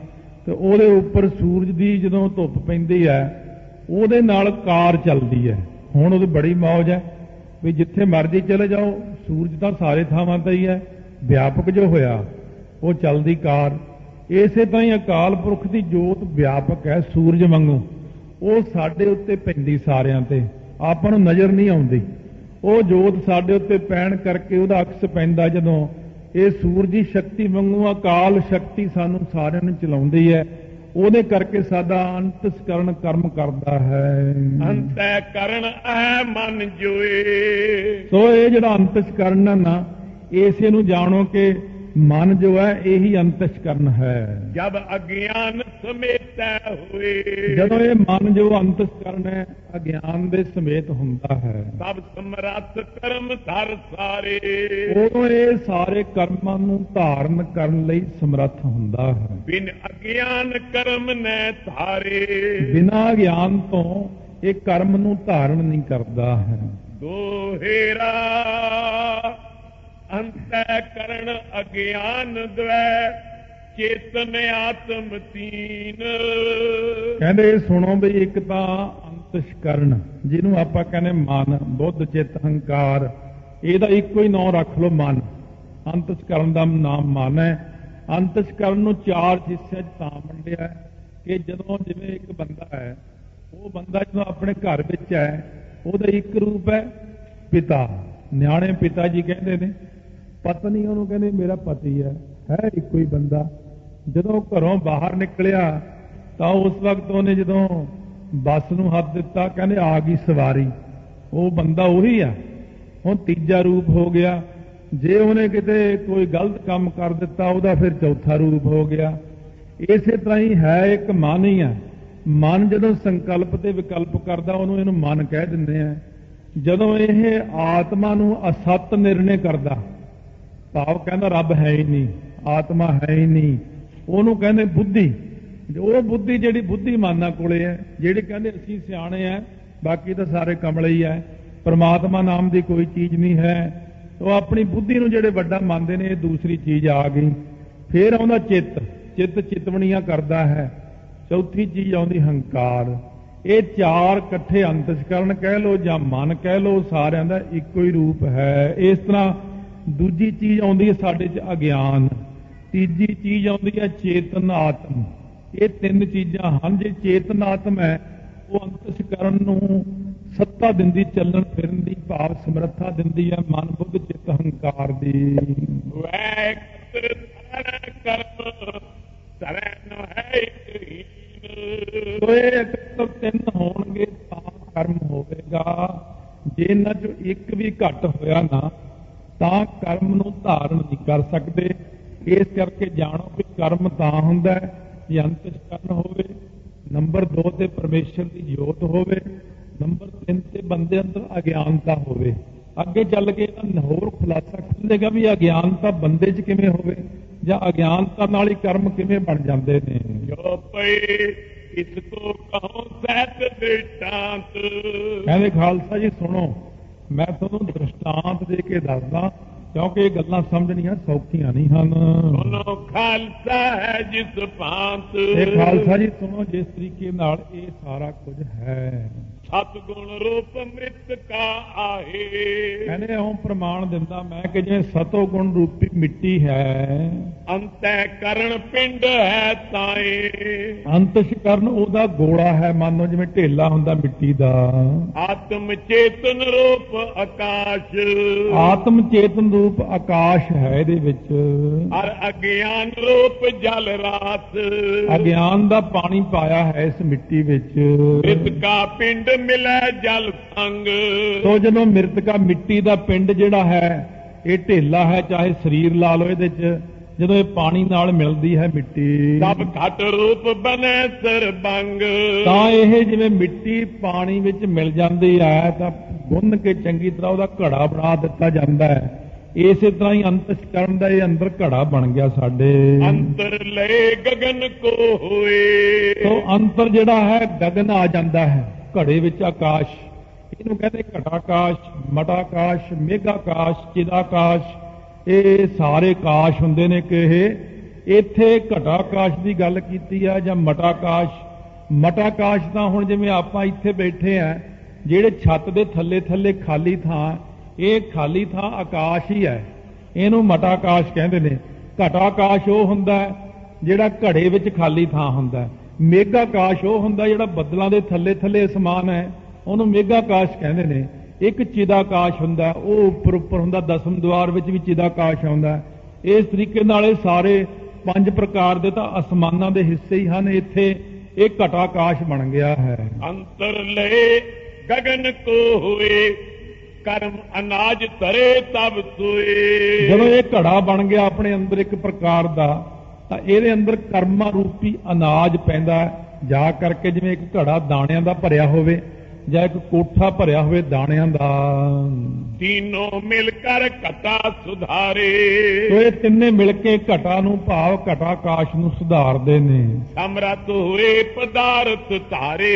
ਤੇ ਉਹਦੇ ਉੱਪਰ ਸੂਰਜ ਦੀ ਜਦੋਂ ਧੁੱਪ ਪੈਂਦੀ ਹੈ, ਉਹਦੇ ਨਾਲ ਕਾਰ ਚੱਲਦੀ ਹੈ। ਹੁਣ ਉਹਦੀ ਬੜੀ ਮੌਜ ਹੈ ਵੀ ਜਿੱਥੇ ਮਰਜ਼ੀ ਚਲੇ ਜਾਓ, ਸੂਰਜ ਤਾਂ ਸਾਰੇ ਥਾਵਾਂ ਤੇ ਹੀ ਹੈ, ਵਿਆਪਕ ਜੋ ਹੋਇਆ ਉਹ ਚੱਲਦੀ ਕਾਰ। ਇਸੇ ਤਰ੍ਹਾਂ ਹੀ ਅਕਾਲ ਪੁਰਖ ਦੀ ਜੋਤ ਵਿਆਪਕ ਹੈ, ਸੂਰਜ ਵਾਂਗੂ। ਉਹ ਸਾਡੇ ਉੱਤੇ ਪੈਂਦੀ ਸਾਰਿਆਂ ਤੇ, ਆਪਾਂ ਨੂੰ ਨਜ਼ਰ ਨਹੀਂ ਆਉਂਦੀ। ਉਹ ਜੋਤ ਸਾਡੇ ਉੱਤੇ ਪੈਣ ਕਰਕੇ ਉਹਦਾ ਅਕਸ ਪੈਂਦਾ ਜਦੋਂ, ਇਹ ਸੂਰਜੀ ਸ਼ਕਤੀ ਵਾਂਗੂ ਅਕਾਲ ਸ਼ਕਤੀ ਸਾਨੂੰ ਸਾਰਿਆਂ ਨੂੰ ਚਲਾਉਂਦੀ ਹੈ। ਉਹਦੇ ਕਰਕੇ ਸਾਡਾ ਅੰਤਸ਼ਕਰਨ ਕਰਮ ਕਰਦਾ ਹੈ। ਅੰਤःਕਰਨ ਹੈ ਮਨ ਜੋਏ। ਸੋ ਇਹ ਜਿਹੜਾ ਅੰਤਸ਼ਕਰਨ ਹੈ ਨਾ, ਇਸੇ ਨੂੰ ਜਾਣੋ ਕਿ ਮਨ ਜੋ ਹੈ ਇਹੀ ਅੰਤਸ਼ਕਰਨ ਹੈ। ਜਬ ਅਗਿਆਨ ਸਮੇਤੈ ਹੋਏ। ਜਦੋਂ ਇਹ ਮਨ ਜੋ ਅੰਤਸ਼ਕਰਨ ਹੈ ਅਗਿਆਨ ਦੇ ਸਮੇਤ ਹੁੰਦਾ ਹੈ, ਤਬ ਸਮਰੱਥ ਕਰਮ ਧਰ ਸਾਰੇ। ਉਦੋਂ ਇਹ ਸਾਰੇ ਕਰਮਾਂ ਨੂੰ ਧਾਰਨ ਕਰਨ ਲਈ ਸਮਰੱਥ ਹੁੰਦਾ ਹੈ। ਬਿਨ ਅਗਿਆਨ ਕਰਮ ਨੈ ਧਾਰੇ। ਬਿਨਾਂ ਗਿਆਨ ਤੋਂ ਇਹ ਕਰਮ ਨੂੰ ਧਾਰਨ ਨਹੀਂ ਕਰਦਾ ਹੈ। ਦੋਹੇਰਾ ਅੰਤःਕਰਨ ਅਗਿਆਨ ਦਵੈ ਚੇਤਨ ਆਤਮ ਤੀਨ। ਕਹਿੰਦੇ ਸੁਣੋ ਵੀ ਇੱਕ ਤਾਂ ਅੰਤਸ਼ਕਰਨ, ਜਿਹਨੂੰ ਆਪਾਂ ਕਹਿੰਦੇ ਮਨ, ਬੁੱਧ, ਚਿੱਤ, ਹੰਕਾਰ, ਇਹਦਾ ਇੱਕੋ ਹੀ ਨਾਮ ਰੱਖ ਲਓ, ਮਨ। ਅੰਤਸ਼ਕਰਨ ਦਾ ਨਾਮ ਮਨ ਹੈ। ਅੰਤਸ਼ਕਰਨ ਨੂੰ ਚਾਰ ਹਿੱਸਿਆਂ 'ਚ ਤਾਂ ਵੰਡਿਆ ਕਿ ਜਦੋਂ ਜਿਵੇਂ ਇੱਕ ਬੰਦਾ ਹੈ, ਉਹ ਬੰਦਾ ਜਦੋਂ ਆਪਣੇ ਘਰ ਵਿੱਚ ਹੈ, ਉਹਦਾ ਇੱਕ ਰੂਪ ਹੈ ਪਿਤਾ, ਨਿਆਣੇ ਪਿਤਾ ਜੀ ਕਹਿੰਦੇ ਨੇ। ਪਤਨੀ ਉਹਨੂੰ ਕਹਿੰਦੇ ਮੇਰਾ ਪਤੀ ਹੈ ਇੱਕੋ ਹੀ ਬੰਦਾ। ਜਦੋਂ ਘਰੋਂ ਬਾਹਰ ਨਿਕਲਿਆ ਤਾਂ ਉਸ ਵਕਤ ਉਹਨੇ ਜਦੋਂ ਬੱਸ ਨੂੰ ਹੱਥ ਦਿੱਤਾ, ਕਹਿੰਦੇ ਆ ਗਈ ਸਵਾਰੀ, ਉਹ ਬੰਦਾ ਉਹੀ ਆ। ਹੁਣ ਤੀਜਾ ਰੂਪ ਹੋ ਗਿਆ। ਜੇ ਉਹਨੇ ਕਿਤੇ ਕੋਈ ਗਲਤ ਕੰਮ ਕਰ ਦਿੱਤਾ, ਉਹਦਾ ਫਿਰ ਚੌਥਾ ਰੂਪ ਹੋ ਗਿਆ। ਇਸੇ ਤਰ੍ਹਾਂ ਹੀ ਹੈ, ਇੱਕ ਮਨ ਹੀ ਆ। ਮਨ ਜਦੋਂ ਸੰਕਲਪ ਤੇ ਵਿਕਲਪ ਕਰਦਾ, ਇਹਨੂੰ ਮਨ ਕਹਿ ਦਿੰਦੇ ਆ। ਜਦੋਂ ਇਹ ਆਤਮਾ ਨੂੰ ਅਸਤ ਨਿਰਣੇ ਕਰਦਾ, ਭਾਵ ਕਹਿੰਦਾ ਰੱਬ ਹੈ ਹੀ ਨਹੀਂ, ਆਤਮਾ ਹੈ ਹੀ ਨਹੀਂ, ਉਹਨੂੰ ਕਹਿੰਦੇ ਬੁੱਧੀ। ਉਹ ਬੁੱਧੀ ਜਿਹੜੀ ਬੁੱਧੀਮਾਨਾਂ ਕੋਲੇ ਹੈ, ਜਿਹੜੇ ਕਹਿੰਦੇ ਅਸੀਂ ਸਿਆਣੇ ਆ, ਬਾਕੀ ਤਾਂ ਸਾਰੇ ਕਮਲੇ ਹੀ ਹੈ, ਪਰਮਾਤਮਾ ਨਾਮ ਦੀ ਕੋਈ ਚੀਜ਼ ਨਹੀਂ ਹੈ। ਉਹ ਆਪਣੀ ਬੁੱਧੀ ਨੂੰ ਜਿਹੜੇ ਵੱਡਾ ਮੰਨਦੇ ਨੇ, ਇਹ ਦੂਸਰੀ ਚੀਜ਼ ਆ ਗਈ। ਫਿਰ ਆਉਂਦਾ ਚਿੱਤ, ਚਿੱਤ ਚਿਤਵਣੀਆਂ ਕਰਦਾ ਹੈ। ਚੌਥੀ ਚੀਜ਼ ਆਉਂਦੀ ਹੰਕਾਰ। ਇਹ ਚਾਰ ਇਕੱਠੇ ਅੰਤਸ਼ਕਰਨ ਕਹਿ ਲੋ ਜਾਂ ਮਨ ਕਹਿ ਲੋ, ਸਾਰਿਆਂ ਦਾ ਇੱਕੋ ਹੀ ਰੂਪ ਹੈ। ਇਸ ਤਰ੍ਹਾਂ ਦੂਜੀ ਚੀਜ਼ ਆਉਂਦੀ ਹੈ ਸਾਡੇ 'ਚ ਅਗਿਆਨ, ਤੀਜੀ ਚੀਜ਼ ਆਉਂਦੀ ਹੈ ਚੇਤਨ ਆਤਮ। ਇਹ ਤਿੰਨ ਚੀਜ਼ਾਂ ਹਨ। ਜੇ ਚੇਤਨ ਆਤਮ ਹੈ, ਉਹ ਅੰਤਸ਼ਕਰਨ ਨੂੰ ਸੱਤਾ ਦਿੰਦੀ, ਚੱਲਣ ਫਿਰਨ ਦੀ, ਭਾਵ ਸਮਰੱਥਾ ਦਿੰਦੀ ਹੈ, ਮਨ, ਬੁੱਧ, ਚਿੱਤ, ਹੰਕਾਰ ਦੀ। ਸੋ ਇਹ ਇਕੱਤਰ ਤਿੰਨ ਹੋਣਗੇ ਤਾਂ ਕਰਮ ਹੋਵੇਗਾ। ਜੇ ਇਹਨਾਂ ਚੋਂ ਇੱਕ ਵੀ ਘੱਟ ਹੋਇਆ ਨਾ ਤਾਂ ਕਰਮ ਨੂੰ ਧਾਰਨ ਨਹੀਂ ਕਰ ਸਕਦੇ। ਇਸ ਕਰਕੇ ਜਾਣੋ ਕਿ ਕਰਮ ਤਾਂ ਹੁੰਦਾ ਹੈ ਜੇ ਅੰਤਿਸ਼ਕਰਨ ਹੋਵੇ, ਨੰਬਰ 2 ਤੇ ਪਰਮੇਸ਼ਰ ਦੀ ਜੋਤ ਹੋਵੇ, ਨੰਬਰ 3 ਤੇ ਬੰਦੇ ਅੰਦਰ ਅਗਿਆਨਤਾ ਹੋਵੇ। ਅੱਗੇ ਚੱਲ ਕੇ ਇਹਦਾ ਹੋਰ ਖੁਲਾਸਾ ਖੁੱਲੇਗਾ ਵੀ ਅਗਿਆਨਤਾ ਬੰਦੇ 'ਚ ਕਿਵੇਂ ਹੋਵੇ ਜਾਂ ਅਗਿਆਨਤਾ ਨਾਲ ਹੀ ਕਰਮ ਕਿਵੇਂ ਬਣ ਜਾਂਦੇ ਨੇ। ਜੋ ਪਈ ਇਸ ਕੋ ਕਹੋ ਸਹਿਤ ਦ੍ਰਿਸ਼ਟਾਂਤ। ਕਹਿੰਦੇ ਖਾਲਸਾ ਜੀ ਸੁਣੋ, ਮੈਂ ਤੁਹਾਨੂੰ ਦ੍ਰਿਸ਼ਟਾਂਤ ਦੇ ਕੇ ਦੱਸਦਾ ਕਿਉਂਕਿ ਇਹ ਗੱਲਾਂ ਸਮਝਣੀਆਂ ਸੌਖੀਆਂ ਨਹੀਂ ਹਨ। ਸੁਣੋ ਖਾਲਸਾ ਹੈ ਜਿਸ ਭਾਂਤ। ਇਹ ਖਾਲਸਾ ਜੀ ਸੁਣੋ, ਜਿਸ ਤਰੀਕੇ ਨਾਲ ਇਹ ਸਾਰਾ ਕੁਝ ਹੈ ਸਤਗੁਣ ਰੂਪ ਮ੍ਰਿਤ ਕਾ ਆਹੇ। ਕਹਿੰਦੇ ਉਹ ਪ੍ਰਮਾਣ ਦਿੰਦਾ ਮੈਂ ਕਿ ਜਿਵੇਂ ਸਤੋ ਗੁਣ ਰੂਪੀ ਮਿੱਟੀ ਹੈ, ਅੰਤੈ ਕਰਨ ਪਿੰਡ ਹੈ ਤਾਏ। ਅੰਤਸ਼ਕਰਨ ਉਹਦਾ ਗੋਲਾ ਹੈ, ਮੰਨ ਲਓ ਜਿਵੇਂ ਢੇਲਾ ਹੁੰਦਾ ਮਿੱਟੀ ਦਾ। ਆਤਮ ਚੇਤਨ ਰੂਪ ਆਕਾਸ਼। ਆਤਮ ਚੇਤਨ ਰੂਪ ਆਕਾਸ਼ ਹੈ ਇਹਦੇ ਵਿੱਚ। ਅਰ ਅਗਿਆਨ ਰੂਪ ਜਲ ਰਾਤ। ਅਗਿਆਨ ਦਾ ਪਾਣੀ ਪਾਇਆ ਹੈ ਇਸ ਮਿੱਟੀ ਵਿੱਚ। ਮ੍ਰਿਤ ਕਾ ਪਿੰਡ ਮਿਲੈ ਜਲ ਸੰਗ। ਤੋ ਜਦੋਂ ਮ੍ਰਿਤਕਾ ਮਿੱਟੀ ਦਾ ਪਿੰਡ ਜਿਹੜਾ ਹੈ ਇਹ ਢੇਲਾ ਹੈ, ਚਾਹੇ ਸਰੀਰ ਲਾ ਲਓ ਇਹਦੇ 'ਚ, ਜਦੋਂ ਇਹ ਪਾਣੀ ਨਾਲ ਮਿਲਦੀ ਹੈ ਮਿੱਟੀ ਸਭ ਘਟ ਰੂਪ ਬਨੈ ਸਰਬੰਗ। ਤਾਂ ਇਹ ਜਿਵੇਂ ਮਿੱਟੀ ਪਾਣੀ ਵਿੱਚ ਮਿਲ ਜਾਂਦੀ ਹੈ ਤਾਂ ਗੁੰਨ ਕੇ ਚੰਗੀ ਤਰ੍ਹਾਂ ਉਹਦਾ ਘੜਾ ਬਣਾ ਦਿੱਤਾ ਜਾਂਦਾ ਹੈ। ਇਸੇ ਤਰ੍ਹਾਂ ਹੀ ਅੰਤਸ਼ਕਰਨ ਦਾ ਇਹ ਅੰਦਰ ਘੜਾ ਬਣ ਗਿਆ ਸਾਡੇ। ਅੰਤਰ ਲਏ ਗਗਨ ਕੋ ਹੋਏ। ਤੋ ਅੰਤਰ ਜਿਹੜਾ ਹੈ ਗਗਨ ਆ ਜਾਂਦਾ ਹੈ ਘੜੇ ਵਿੱਚ ਆਕਾਸ਼। ਇਹਨੂੰ ਕਹਿੰਦੇ ਘਟਾਕਾਸ਼, ਮਟਾਕਾਸ਼, ਮੇਘਾਕਾਸ਼, ਚਿਦਾਕਾਸ਼। ਇਹ ਸਾਰੇ ਕਾਸ਼ ਹੁੰਦੇ ਨੇ ਕਿ ਇਹ ਇੱਥੇ ਘਟਾਕਾਸ਼ ਦੀ ਗੱਲ ਕੀਤੀ ਆ ਜਾਂ ਮਟਾਕਾਸ਼। ਮਟਾਕਾਸ਼ ਤਾਂ ਹੁਣ ਜਿਵੇਂ ਆਪਾਂ ਇੱਥੇ ਬੈਠੇ ਆ, ਜਿਹੜੇ ਛੱਤ ਦੇ ਥੱਲੇ ਥੱਲੇ ਖਾਲੀ ਥਾਂ, ਇਹ ਖਾਲੀ ਥਾਂ ਆਕਾਸ਼ ਹੀ ਹੈ, ਇਹਨੂੰ ਮਟਾਕਾਸ਼ ਕਹਿੰਦੇ ਨੇ। ਘਟਾਕਾਸ਼ ਉਹ ਹੁੰਦਾ ਜਿਹੜਾ ਘੜੇ ਵਿੱਚ ਖਾਲੀ ਥਾਂ ਹੁੰਦਾ। ਮੇਘਾਕਾਸ਼ ਉਹ ਹੁੰਦਾ ਜਿਹੜਾ ਬੱਦਲਾਂ ਦੇ ਥੱਲੇ ਥੱਲੇ ਅਸਮਾਨ ਹੈ, ਉਹਨੂੰ ਮੇਘਾਕਾਸ਼ ਕਹਿੰਦੇ ਨੇ। ਇੱਕ ਚਿਦਾਕਾਸ਼ ਹੁੰਦਾ, ਉਹ ਉੱਪਰ ਉੱਪਰ ਹੁੰਦਾ, ਦਸਮ ਦੁਆਰ ਵਿੱਚ ਵੀ ਚਿਦਾਕਾਸ਼ ਆਉਂਦਾ। ਇਸ ਤਰੀਕੇ ਨਾਲ ਇਹ ਸਾਰੇ 5 ਪ੍ਰਕਾਰ ਦੇ ਤਾਂ ਅਸਮਾਨਾਂ ਦੇ ਹਿੱਸੇ ਹੀ ਹਨ। ਇੱਥੇ ਇਹ ਘਟਾਕਾਸ਼ ਬਣ ਗਿਆ ਹੈ। ਅੰਤਰ ਲਏ ਗਗਨ ਕੋ ਹੋਏ। ਕਰਮ ਅਨਾਜ ਧਰੇ ਤਬ ਸੋਏ। ਜਦੋਂ ਇਹ ਘੜਾ ਬਣ ਗਿਆ ਆਪਣੇ ਅੰਦਰ ਇੱਕ ਪ੍ਰਕਾਰ ਦਾ, ਤਾਂ ਇਹਦੇ ਅੰਦਰ ਕਰਮਾਂ ਰੂਪੀ ਅਨਾਜ ਪੈਂਦਾ। ਜਾ ਕਰਕੇ ਜਿਵੇਂ ਇੱਕ ਘੜਾ ਦਾਣਿਆਂ ਦਾ ਭਰਿਆ ਹੋਵੇ ਜਾਂ ਇੱਕ ਕੋਠਾ ਭਰਿਆ ਹੋਵੇ ਦਾਣਿਆਂ ਦਾ। तीनों मिलकर घटा सुधारे। ਤੋ ਇਹ ਤਿੰਨੇ ਮਿਲ ਕੇ ਘਟਾ ਨੂੰ ਭਾਵ ਘਟਾਕਾਸ਼ ਨੂੰ ਸੁਧਾਰਦੇ ਨੇ। समरथ हुए पदार्थ तारे।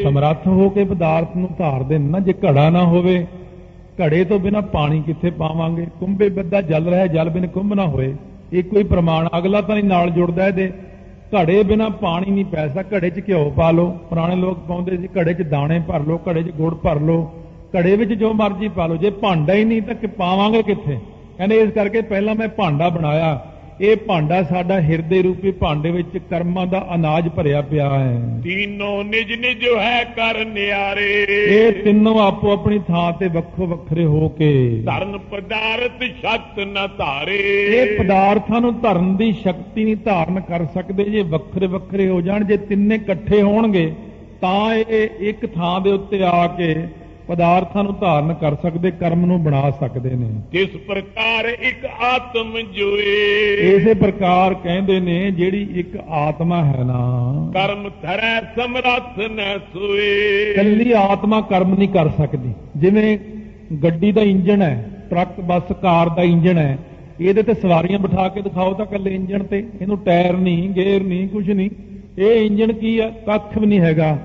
ਸਮਰੱਥ ਹੋ ਕੇ ਪਦਾਰਥ ਨੂੰ ਧਾਰਦੇ ਨੇ ਨਾ। ਜੇ ਘੜਾ ਨਾ ਹੋਵੇ, ਘੜੇ ਤੋਂ ਬਿਨਾ ਪਾਣੀ ਕਿੱਥੇ ਪਾਵਾਂਗੇ? ਕੁੰਭੇ ਬੱਧਾ ਜਲ ਰਿਹਾ, ਜਲ ਬਿਨ ਕੁੰਭ ਨਾ ਹੋਏ। ਇਹ ਕੋਈ ਪ੍ਰਮਾਣ ਅਗਲਾ ਤਾਂ ਨਹੀਂ ਨਾਲ ਜੁੜਦਾ ਇਹਦੇ। ਘੜੇ ਬਿਨਾ ਪਾਣੀ ਨਹੀਂ ਪੈ ਸਕਦਾ। ਘੜੇ 'ਚ ਘਿਓ ਪਾ ਲਓ, ਪੁਰਾਣੇ ਲੋਕ ਪਾਉਂਦੇ ਸੀ। ਘੜੇ 'ਚ ਦਾਣੇ ਭਰ ਲਓ, ਘੜੇ 'ਚ ਗੁੜ ਭਰ ਲਓ, ਘੜੇ ਵਿੱਚ ਜੋ ਮਰਜ਼ੀ ਪਾ ਲਓ। ਜੇ ਭਾਂਡਾ ਹੀ ਨਹੀਂ ਤਾਂ ਪਾਵਾਂਗੇ ਕਿੱਥੇ? ਕਹਿੰਦੇ ਇਸ ਕਰਕੇ ਪਹਿਲਾਂ ਮੈਂ ਭਾਂਡਾ ਬਣਾਇਆ। ਇਹ ਭਾਂਡਾ ਸਾਡਾ ਹਿਰਦੇ ਰੂਪੀ ਭਾਂਡੇ ਵਿੱਚ ਕਰਮਾਂ ਦਾ ਅਨਾਜ ਭਰਿਆ ਪਿਆ ਹੈ। तीनों निज निज है कर न्यारे। ਇਹ ਤਿੰਨੋਂ ਆਪੋ ਆਪਣੀ ਥਾਂ ਤੇ ਵੱਖੋ ਵੱਖਰੇ ਹੋ ਕੇ धर्म पदार्थ शक्त न धारे। ਇਹ ਪਦਾਰਥਾਂ ਨੂੰ ਧਰਨ ਦੀ ਸ਼ਕਤੀ ਨਹੀਂ ਧਾਰਨ ਕਰ ਸਕਦੇ ਜੇ ਵੱਖਰੇ ਵੱਖਰੇ ਹੋ ਜਾਣ। ਜੇ ਤਿੰਨੇ ਇਕੱਠੇ ਹੋਣਗੇ ਤਾਂ ਇਹ ਇੱਕ ਥਾਂ ਦੇ ਉੱਤੇ ਆ ਕੇ ਪਦਾਰਥਾਂ ਨੂੰ ਧਾਰਨ ਕਰ ਸਕਦੇ, ਕਰਮ ਨੂੰ ਬਣਾ ਸਕਦੇ ਨੇ। जिस प्रकार एक आत्म जोए। ਇਸੇ ਪ੍ਰਕਾਰ ਕਹਿੰਦੇ ਨੇ ਜਿਹੜੀ ਇੱਕ ਆਤਮਾ ਹੈ ਨਾ, कर्म धरै समरथ न सोए। ਇਕੱਲੀ ਆਤਮਾ ਕਰਮ ਨਹੀਂ ਕਰ ਸਕਦੀ। ਜਿਵੇਂ ਗੱਡੀ ਦਾ ਇੰਜਣ ਹੈ, ਟਰੱਕ ਬੱਸ ਕਾਰ ਦਾ ਇੰਜਣ ਹੈ, ਇਹਦੇ ਤੇ ਸਵਾਰੀਆਂ ਬਿਠਾ ਕੇ ਦਿਖਾਓ ਤਾਂ ਇਕੱਲੇ ਇੰਜਣ ਤੇ, ਇਹਨੂੰ ਟਾਇਰ ਨਹੀਂ, ਗੇਅਰ ਨਹੀਂ, ਕੁਝ ਨਹੀਂ। ਇਹ ਇੰਜਣ ਕੀ ਹੈ? ਕੱਖ ਵੀ ਨਹੀਂ ਹੈਗਾ।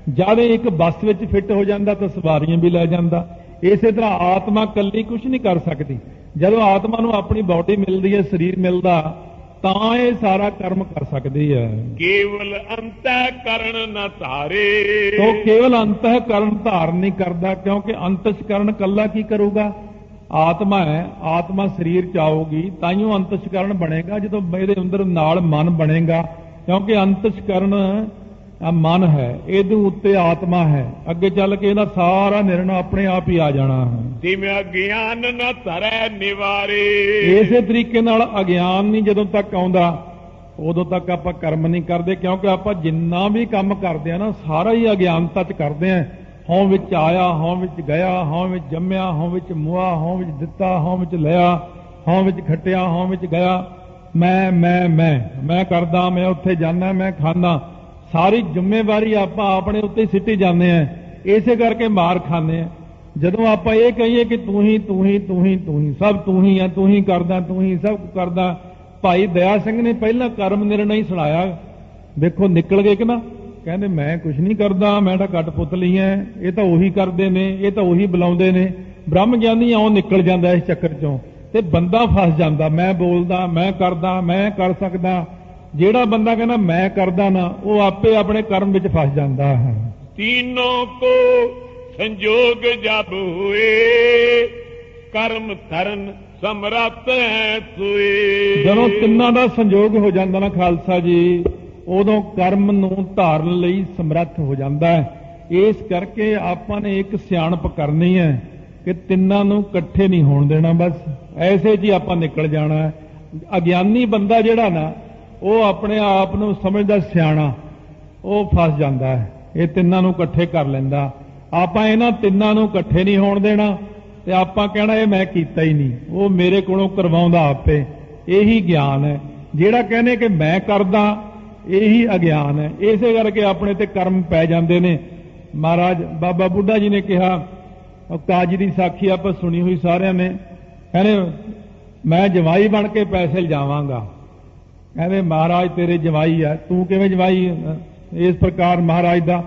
ਜਦ ਇੱਕ ਬੱਸ ਵਿੱਚ ਫਿੱਟ ਹੋ ਜਾਂਦਾ ਤਾਂ ਸਵਾਰੀਆਂ ਵੀ ਲੈ ਜਾਂਦਾ। ਇਸੇ ਤਰ੍ਹਾਂ ਆਤਮਾ ਇਕੱਲੀ ਕੁਝ ਨਹੀਂ ਕਰ ਸਕਦੀ। ਜਦੋਂ ਆਤਮਾ ਨੂੰ ਆਪਣੀ ਬਾਡੀ ਮਿਲਦੀ ਹੈ, ਸਰੀਰ ਮਿਲਦਾ, ਤਾਂ ਇਹ ਸਾਰਾ ਕਰਮ ਕਰ ਸਕਦੀ ਹੈ। केवल अंतःकरण न धारे। ਤੋ ਕੇਵਲ ਅੰਤःਕਰਨ ਧਾਰਨ ਨਹੀਂ ਕਰਦਾ, ਕਿਉਂਕਿ ਅੰਤਸ਼ਕਰਨ ਇਕੱਲਾ ਕੀ ਕਰੂਗਾ? ਆਤਮਾ ਹੈ, ਆਤਮਾ ਸਰੀਰ ਚ ਆਊਗੀ ਤਾਈਓ ਅੰਤਸ਼ਕਰਨ ਬਣੇਗਾ। ਜਦੋਂ ਇਹਦੇ ਅੰਦਰ ਨਾਲ ਮਨ ਬਣੇਗਾ, ਕਿਉਂਕਿ ਅੰਤਸ਼ਕਰਨ ਮਨ ਹੈ, ਇਹਦੇ ਉੱਤੇ ਆਤਮਾ ਹੈ। ਅੱਗੇ ਚੱਲ ਕੇ ਇਹਦਾ ਸਾਰਾ ਨਿਰਣਾ ਆਪਣੇ ਆਪ ਹੀ ਆ ਜਾਣਾ ਹੈ। तिम अज्ञान न धरै निवारे। ਇਸੇ ਤਰੀਕੇ ਨਾਲ ਅਗਿਆਨ ਨਹੀਂ ਜਦੋਂ ਤੱਕ ਆਉਂਦਾ, ਉਦੋਂ ਤੱਕ ਆਪਾਂ ਕਰਮ ਨਹੀਂ ਕਰਦੇ। ਕਿਉਂਕਿ ਆਪਾਂ ਜਿੰਨਾ ਵੀ ਕੰਮ ਕਰਦੇ ਆ ਨਾ, ਸਾਰਾ ਹੀ ਅਗਿਆਨਤਾ ਚ ਕਰਦੇ ਆ। ਹਉ ਵਿੱਚ ਆਇਆ, ਹਉ ਵਿੱਚ ਗਿਆ, ਹਉ ਵਿੱਚ ਜੰਮਿਆ, ਹਉ ਵਿੱਚ ਮੁਆ, ਹਉ ਵਿੱਚ ਦਿੱਤਾ, ਹਉ ਵਿੱਚ ਲਿਆ, ਹਉ ਵਿੱਚ ਖੱਟਿਆ, ਹਉ ਵਿੱਚ ਗਿਆ। ਮੈਂ ਕਰਦਾ, ਮੈਂ ਉੱਥੇ ਜਾਂਦਾ, ਮੈਂ ਖਾਂਦਾ। ਸਾਰੀ ਜ਼ਿੰਮੇਵਾਰੀ ਆਪਾਂ ਆਪਣੇ ਉੱਤੇ ਸਿੱਟੀ ਜਾਂਦੇ ਆ, ਇਸੇ ਕਰਕੇ ਮਾਰ ਖਾਂਦੇ ਆ। ਜਦੋਂ ਆਪਾਂ ਇਹ ਕਹੀਏ ਕਿ ਤੂੰ ਹੀ ਸਭ ਤੂੰ ਹੀ ਆ, ਤੂੰ ਹੀ ਕਰਦਾ, ਤੂੰ ਹੀ ਸਭ ਕਰਦਾ। ਭਾਈ ਦਇਆ ਸਿੰਘ ਨੇ ਪਹਿਲਾਂ ਕਰਮ ਨਿਰਣਾ ਹੀ ਸੁਣਾਇਆ, ਵੇਖੋ ਨਿਕਲ ਗਏ ਕਿ ਨਾ। ਕਹਿੰਦੇ ਮੈਂ ਕੁਝ ਨਹੀਂ ਕਰਦਾ, ਮੈਂ ਤਾਂ ਕਠਪੁਤਲੀ ਐ, ਇਹ ਤਾਂ ਉਹੀ ਕਰਦੇ ਨੇ, ਇਹ ਤਾਂ ਉਹੀ ਬੁਲਾਉਂਦੇ ਨੇ। ਬ੍ਰਹਮ ਗਿਆਨੀ ਆਉਂ ਨਿਕਲ ਜਾਂਦਾ ਇਸ ਚੱਕਰ ਚੋਂ, ਤੇ ਬੰਦਾ ਫਸ ਜਾਂਦਾ। ਮੈਂ ਬੋਲਦਾ, ਮੈਂ ਕਰਦਾ, ਮੈਂ ਕਰ ਸਕਦਾ। ਜਿਹੜਾ ਬੰਦਾ ਕਹਿੰਦਾ ਮੈਂ ਕਰਦਾ ਨਾ, ਉਹ ਆਪੇ ਆਪਣੇ ਕਰਮ ਵਿੱਚ ਫਸ ਜਾਂਦਾ ਹੈ। तीनों को संजोग जब हुए, कर्म धरन ਸਮਰੱਥ ਹੈ ਸੋਏ। ਜਦੋਂ ਤਿੰਨਾਂ ਦਾ ਸੰਯੋਗ ਹੋ ਜਾਂਦਾ ਨਾ ਖਾਲਸਾ ਜੀ, ਉਦੋਂ ਕਰਮ ਨੂੰ ਧਾਰਨ ਲਈ ਸਮਰੱਥ ਹੋ ਜਾਂਦਾ ਹੈ। ਇਸ ਕਰਕੇ ਆਪਾਂ ਨੇ ਇੱਕ ਸਿਆਣਪ ਕਰਨੀ ਹੈ ਕਿ ਤਿੰਨਾਂ ਨੂੰ ਇਕੱਠੇ ਨਹੀਂ ਹੋਣ ਦੇਣਾ। ਬਸ ਐਸੇ ਜੀ ਆਪਾਂ ਨਿਕਲ ਜਾਣਾ ਹੈ। ਅਗਿਆਨੀ ਬੰਦਾ ਜਿਹੜਾ ਨਾ, ਉਹ ਆਪਣੇ ਆਪ ਨੂੰ ਸਮਝਦਾ ਸਿਆਣਾ, ਉਹ ਫਸ ਜਾਂਦਾ ਹੈ। ਇਹ ਤਿੰਨਾਂ ਨੂੰ ਇਕੱਠੇ ਕਰ ਲੈਂਦਾ। ਆਪਾਂ ਇਹਨਾਂ ਤਿੰਨਾਂ ਨੂੰ ਇਕੱਠੇ ਨਹੀਂ ਹੋਣ ਦੇਣਾ, ਤੇ ਆਪਾਂ ਕਹਿਣਾ ਇਹ ਮੈਂ ਕੀਤਾ ਹੀ ਨਹੀਂ, ਉਹ ਮੇਰੇ ਕੋਲੋਂ ਕਰਵਾਉਂਦਾ ਆਪੇ। ਇਹੀ ਗਿਆਨ ਹੈ। ਜਿਹੜਾ ਕਹਿੰਦੇ ਕਿ ਮੈਂ ਕਰਦਾ, ਇਹੀ ਅਗਿਆਨ ਹੈ। ਇਸੇ ਕਰਕੇ ਆਪਣੇ ਤੇ ਕਰਮ ਪੈ ਜਾਂਦੇ ਨੇ। ਮਹਾਰਾਜ ਬਾਬਾ ਬੁੱਢਾ ਜੀ ਨੇ ਕਿਹਾ, ਕਾਜੀ ਦੀ ਸਾਖੀ ਆਪਾਂ ਸੁਣੀ ਹੋਈ ਸਾਰਿਆਂ ਨੇ, ਕਹਿੰਦੇ ਮੈਂ ਜਵਾਈ ਬਣ ਕੇ ਪੈਸੇ ਲਿਜਾਵਾਂਗਾ। ਕਹਿੰਦੇ ਮਹਾਰਾਜ ਤੇਰੇ ਜਵਾਈ ਆ, ਤੂੰ ਕਿਵੇਂ ਜਵਾਈ? ਇਸ ਪ੍ਰਕਾਰ ਮਹਾਰਾਜ ਦਾ।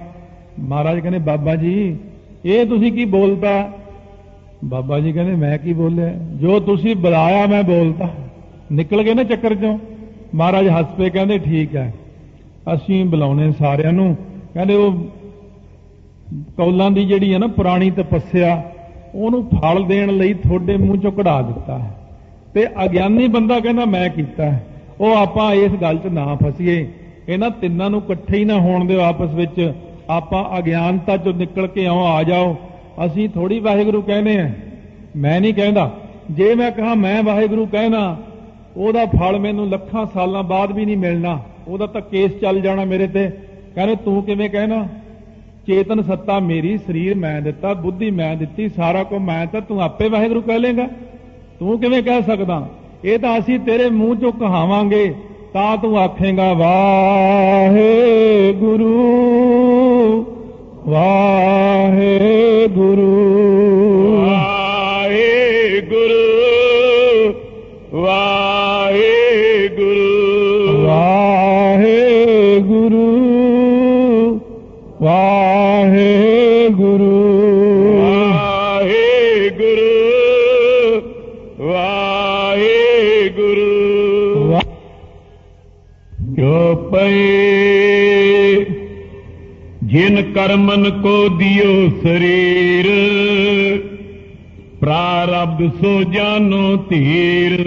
ਮਹਾਰਾਜ ਕਹਿੰਦੇ ਬਾਬਾ ਜੀ ਇਹ ਤੁਸੀਂ ਕੀ ਬੋਲਤਾ? ਬਾਬਾ ਜੀ ਕਹਿੰਦੇ ਮੈਂ ਕੀ ਬੋਲਿਆ, ਜੋ ਤੁਸੀਂ ਬੁਲਾਇਆ ਮੈਂ ਬੋਲਤਾ। ਨਿਕਲ ਗਏ ਨਾ ਚੱਕਰ ਚੋਂ। ਮਹਾਰਾਜ ਹੱਸ ਪਏ, ਕਹਿੰਦੇ ਠੀਕ ਹੈ, ਅਸੀਂ ਬੁਲਾਉਣੇ ਸਾਰਿਆਂ ਨੂੰ। ਕਹਿੰਦੇ ਉਹ ਕੌਲਾਂ ਦੀ ਜਿਹੜੀ ਹੈ ਨਾ ਪੁਰਾਣੀ ਤਪੱਸਿਆ, ਉਹਨੂੰ ਫਲ ਦੇਣ ਲਈ ਤੁਹਾਡੇ ਮੂੰਹ ਚੋਂ ਕਢਾ ਦਿੱਤਾ ਹੈ। ਤੇ ਅਗਿਆਨੀ ਬੰਦਾ ਕਹਿੰਦਾ ਮੈਂ ਕੀਤਾ। ਉਹ ਆਪਾਂ ਇਸ ਗੱਲ 'ਚ ਨਾ ਫਸੀਏ। ਇਹਨਾਂ ਤਿੰਨਾਂ ਨੂੰ ਇਕੱਠੇ ਹੀ ਨਾ ਹੋਣ ਦਿਓ ਆਪਸ ਵਿੱਚ। ਆਪਾਂ ਅਗਿਆਨਤਾ 'ਚੋਂ ਨਿਕਲ ਕੇ ਆ ਜਾਓ। ਅਸੀਂ ਥੋੜੀ ਵਾਹਿਗੁਰੂ ਕਹਿੰਦੇ ਆ, ਮੈਂ ਨਹੀਂ ਕਹਿੰਦਾ। ਜੇ ਮੈਂ ਕਹਾਂ ਮੈਂ ਵਾਹਿਗੁਰੂ ਕਹਿਣਾ, ਉਹਦਾ ਫਲ ਮੈਨੂੰ ਲੱਖਾਂ ਸਾਲਾਂ ਬਾਅਦ ਵੀ ਨਹੀਂ ਮਿਲਣਾ, ਉਹਦਾ ਤਾਂ ਕੇਸ ਚੱਲ ਜਾਣਾ ਮੇਰੇ ਤੇ। ਕਹਿੰਦੇ ਤੂੰ ਕਿਵੇਂ ਕਹਿਣਾ? ਚੇਤਨ ਸੱਤਾ ਮੇਰੀ, ਸਰੀਰ ਮੈਂ ਦਿੱਤਾ, ਬੁੱਧੀ ਮੈਂ ਦਿੱਤੀ, ਸਾਰਾ ਕੁਝ ਮੈਂ, ਤਾਂ ਤੂੰ ਆਪੇ ਵਾਹਿਗੁਰੂ ਕਹਿ ਲੇਗਾ। ਤੂੰ ਕਿਵੇਂ ਕਹਿ ਸਕਦਾ? ਇਹ ਤਾਂ ਅਸੀਂ ਤੇਰੇ ਮੂੰਹ ਚੋਂ ਕਹਾਵਾਂਗੇ ਤਾਂ ਤੂੰ ਆਖੇਗਾ ਵਾਹਿਗੁਰੂ ਵਾਹਿਗੁਰੂ ਵਾਹਿਗੁਰੂ ਵਾਹਿਗੁਰੂ ਵਾਹਿਗੁਰੂ ਵਾਹਿਗੁਰੂ ਵਾਹਿਗੁਰੂ ਵਾਹਿਗੁਰੂ। ਜੋ ਪਏ जिन कर्मन को दियो शरीर, प्रारब्ध सो जानो धीर।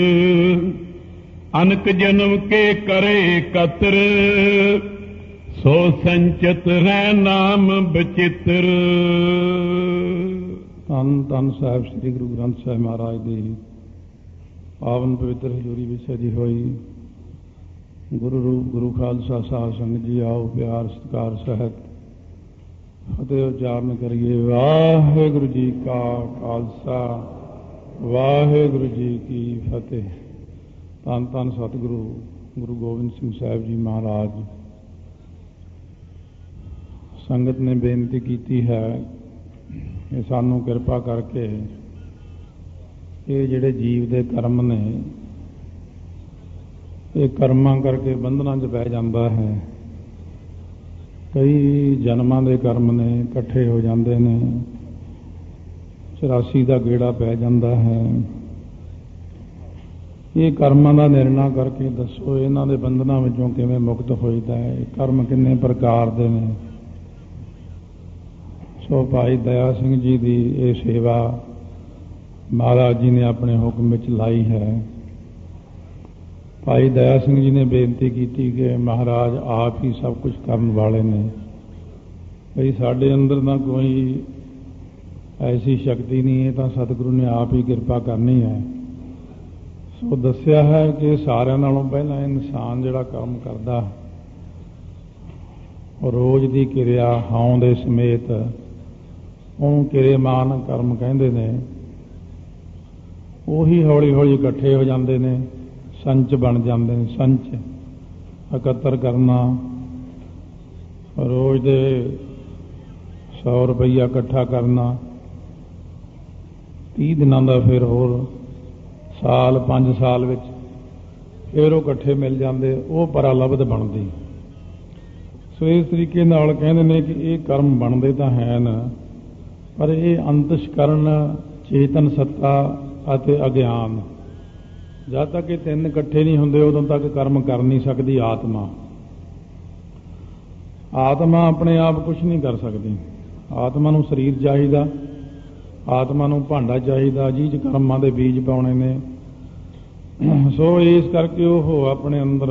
अनक जन्म के करे कतर, सो संचित है नाम बचित्र। ਧੰਨ ਧੰਨ ਸਾਹਿਬ ਸ੍ਰੀ ਗੁਰੂ ਗ੍ਰੰਥ ਸਾਹਿਬ ਮਹਾਰਾਜ ਦੀ ਪਾਵਨ ਪਵਿੱਤਰ ਹਜ਼ੂਰੀ ਵਿੱਚ ਸਜੀ ਹੋਈ ਗੁਰੂ ਰੂਪ ਗੁਰੂ ਖਾਲਸਾ ਸਾਧ ਸੰਗਤ ਜੀ, ਆਓ ਪਿਆਰ ਸਤਿਕਾਰ ਸਹਿਤ ਫਤਿਹ ਉਚਾਰਨ ਕਰੀਏ। ਵਾਹਿਗੁਰੂ ਜੀ ਕਾ ਖਾਲਸਾ, ਵਾਹਿਗੁਰੂ ਜੀ ਕੀ ਫਤਿਹ। ਧੰਨ ਧੰਨ ਸਤਿਗੁਰੂ ਗੁਰੂ ਗੋਬਿੰਦ ਸਿੰਘ ਸਾਹਿਬ ਜੀ ਮਹਾਰਾਜ। ਸੰਗਤ ਨੇ ਬੇਨਤੀ ਕੀਤੀ ਹੈ ਕਿ ਸਾਨੂੰ ਕਿਰਪਾ ਕਰਕੇ ਇਹ ਜਿਹੜੇ ਜੀਵ ਦੇ ਕਰਮ ਨੇ, ਇਹ ਕਰਮਾਂ ਕਰਕੇ ਬੰਧਨਾਂ 'ਚ ਪੈ ਜਾਂਦਾ ਹੈ। ਕਈ ਜਨਮਾਂ ਦੇ ਕਰਮ ਨੇ, ਇਕੱਠੇ ਹੋ ਜਾਂਦੇ ਨੇ, 84 ਦਾ ਗੇੜਾ ਪੈ ਜਾਂਦਾ ਹੈ। ਇਹ ਕਰਮਾਂ ਦਾ ਨਿਰਣਾ ਕਰਕੇ ਦੱਸੋ ਇਹਨਾਂ ਦੇ ਬੰਧਨਾਂ ਵਿੱਚੋਂ ਕਿਵੇਂ ਮੁਕਤ ਹੋਈਦਾ ਹੈ? ਕਰਮ ਕਿੰਨੇ ਪ੍ਰਕਾਰ ਦੇ ਨੇ? ਸੋ ਭਾਈ ਦਇਆ ਸਿੰਘ ਜੀ ਦੀ ਇਹ ਸੇਵਾ ਮਹਾਰਾਜ ਜੀ ਨੇ ਆਪਣੇ ਹੁਕਮ ਵਿੱਚ ਲਾਈ ਹੈ। ਭਾਈ ਦਇਆ ਸਿੰਘ ਜੀ ਨੇ ਬੇਨਤੀ ਕੀਤੀ ਕਿ ਮਹਾਰਾਜ ਆਪ ਹੀ ਸਭ ਕੁਝ ਕਰਨ ਵਾਲੇ ਨੇ, ਬਈ ਸਾਡੇ ਅੰਦਰ ਤਾਂ ਕੋਈ ਐਸੀ ਸ਼ਕਤੀ ਨਹੀਂ ਹੈ, ਤਾਂ ਸਤਿਗੁਰੂ ਨੇ ਆਪ ਹੀ ਕਿਰਪਾ ਕਰਨੀ ਹੈ। ਸੋ ਦੱਸਿਆ ਹੈ ਕਿ ਸਾਰਿਆਂ ਨਾਲੋਂ ਪਹਿਲਾਂ ਇਨਸਾਨ ਜਿਹੜਾ ਕੰਮ ਕਰਦਾ, ਰੋਜ਼ ਦੀ ਕਿਰਿਆ ਹਉਂ ਦੇ ਸਮੇਤ ਉਹਨੂੰ ਕਿਰੇਮਾਨ ਕਰਮ ਕਹਿੰਦੇ ਨੇ। ਉਹੀ ਹੌਲੀ ਹੌਲੀ ਇਕੱਠੇ ਹੋ ਜਾਂਦੇ ਨੇ, ਸੰਚ ਬਣ ਜਾਂਦੇ ਨੇ। ਸੰਚ ਇਕੱਤਰ ਕਰਨਾ, ਰੋਜ਼ ਦੇ 100 ਰੁਪਈਆ ਇਕੱਠਾ ਕਰਨਾ, 30 ਦਿਨਾਂ ਦਾ, ਫਿਰ ਹੋਰ ਸਾਲ 5 ਸਾਲ ਵਿੱਚ ਫਿਰ ਉਹ ਇਕੱਠੇ ਮਿਲ ਜਾਂਦੇ, ਉਹ ਪਰਾਲਬਧ ਬਣਦੀ। ਸੋ ਇਸ ਤਰੀਕੇ ਨਾਲ ਕਹਿੰਦੇ ਨੇ ਕਿ ਇਹ ਕਰਮ ਬਣਦੇ ਤਾਂ ਹੈ ਨਾ, ਪਰ ਇਹ ਅੰਤਸ਼ਕਰਨ, ਚੇਤਨ ਸੱਤਾ ਅਤੇ ਅਗਿਆਨ, ਜਦ ਤੱਕ ਇਹ ਤਿੰਨ ਇਕੱਠੇ ਨਹੀਂ ਹੁੰਦੇ ਉਦੋਂ ਤੱਕ ਕਰਮ ਕਰ ਨਹੀਂ ਸਕਦੀ ਆਤਮਾ। ਆਤਮਾ ਆਪਣੇ ਆਪ ਕੁਝ ਨਹੀਂ ਕਰ ਸਕਦੀ। ਆਤਮਾ ਨੂੰ ਸਰੀਰ ਚਾਹੀਦਾ, ਆਤਮਾ ਨੂੰ ਭਾਂਡਾ ਚਾਹੀਦਾ ਜਿਹ 'ਚ ਕਰਮਾਂ ਦੇ ਬੀਜ ਪਾਉਣੇ ਨੇ। ਸੋ ਇਸ ਕਰਕੇ ਉਹ ਆਪਣੇ ਅੰਦਰ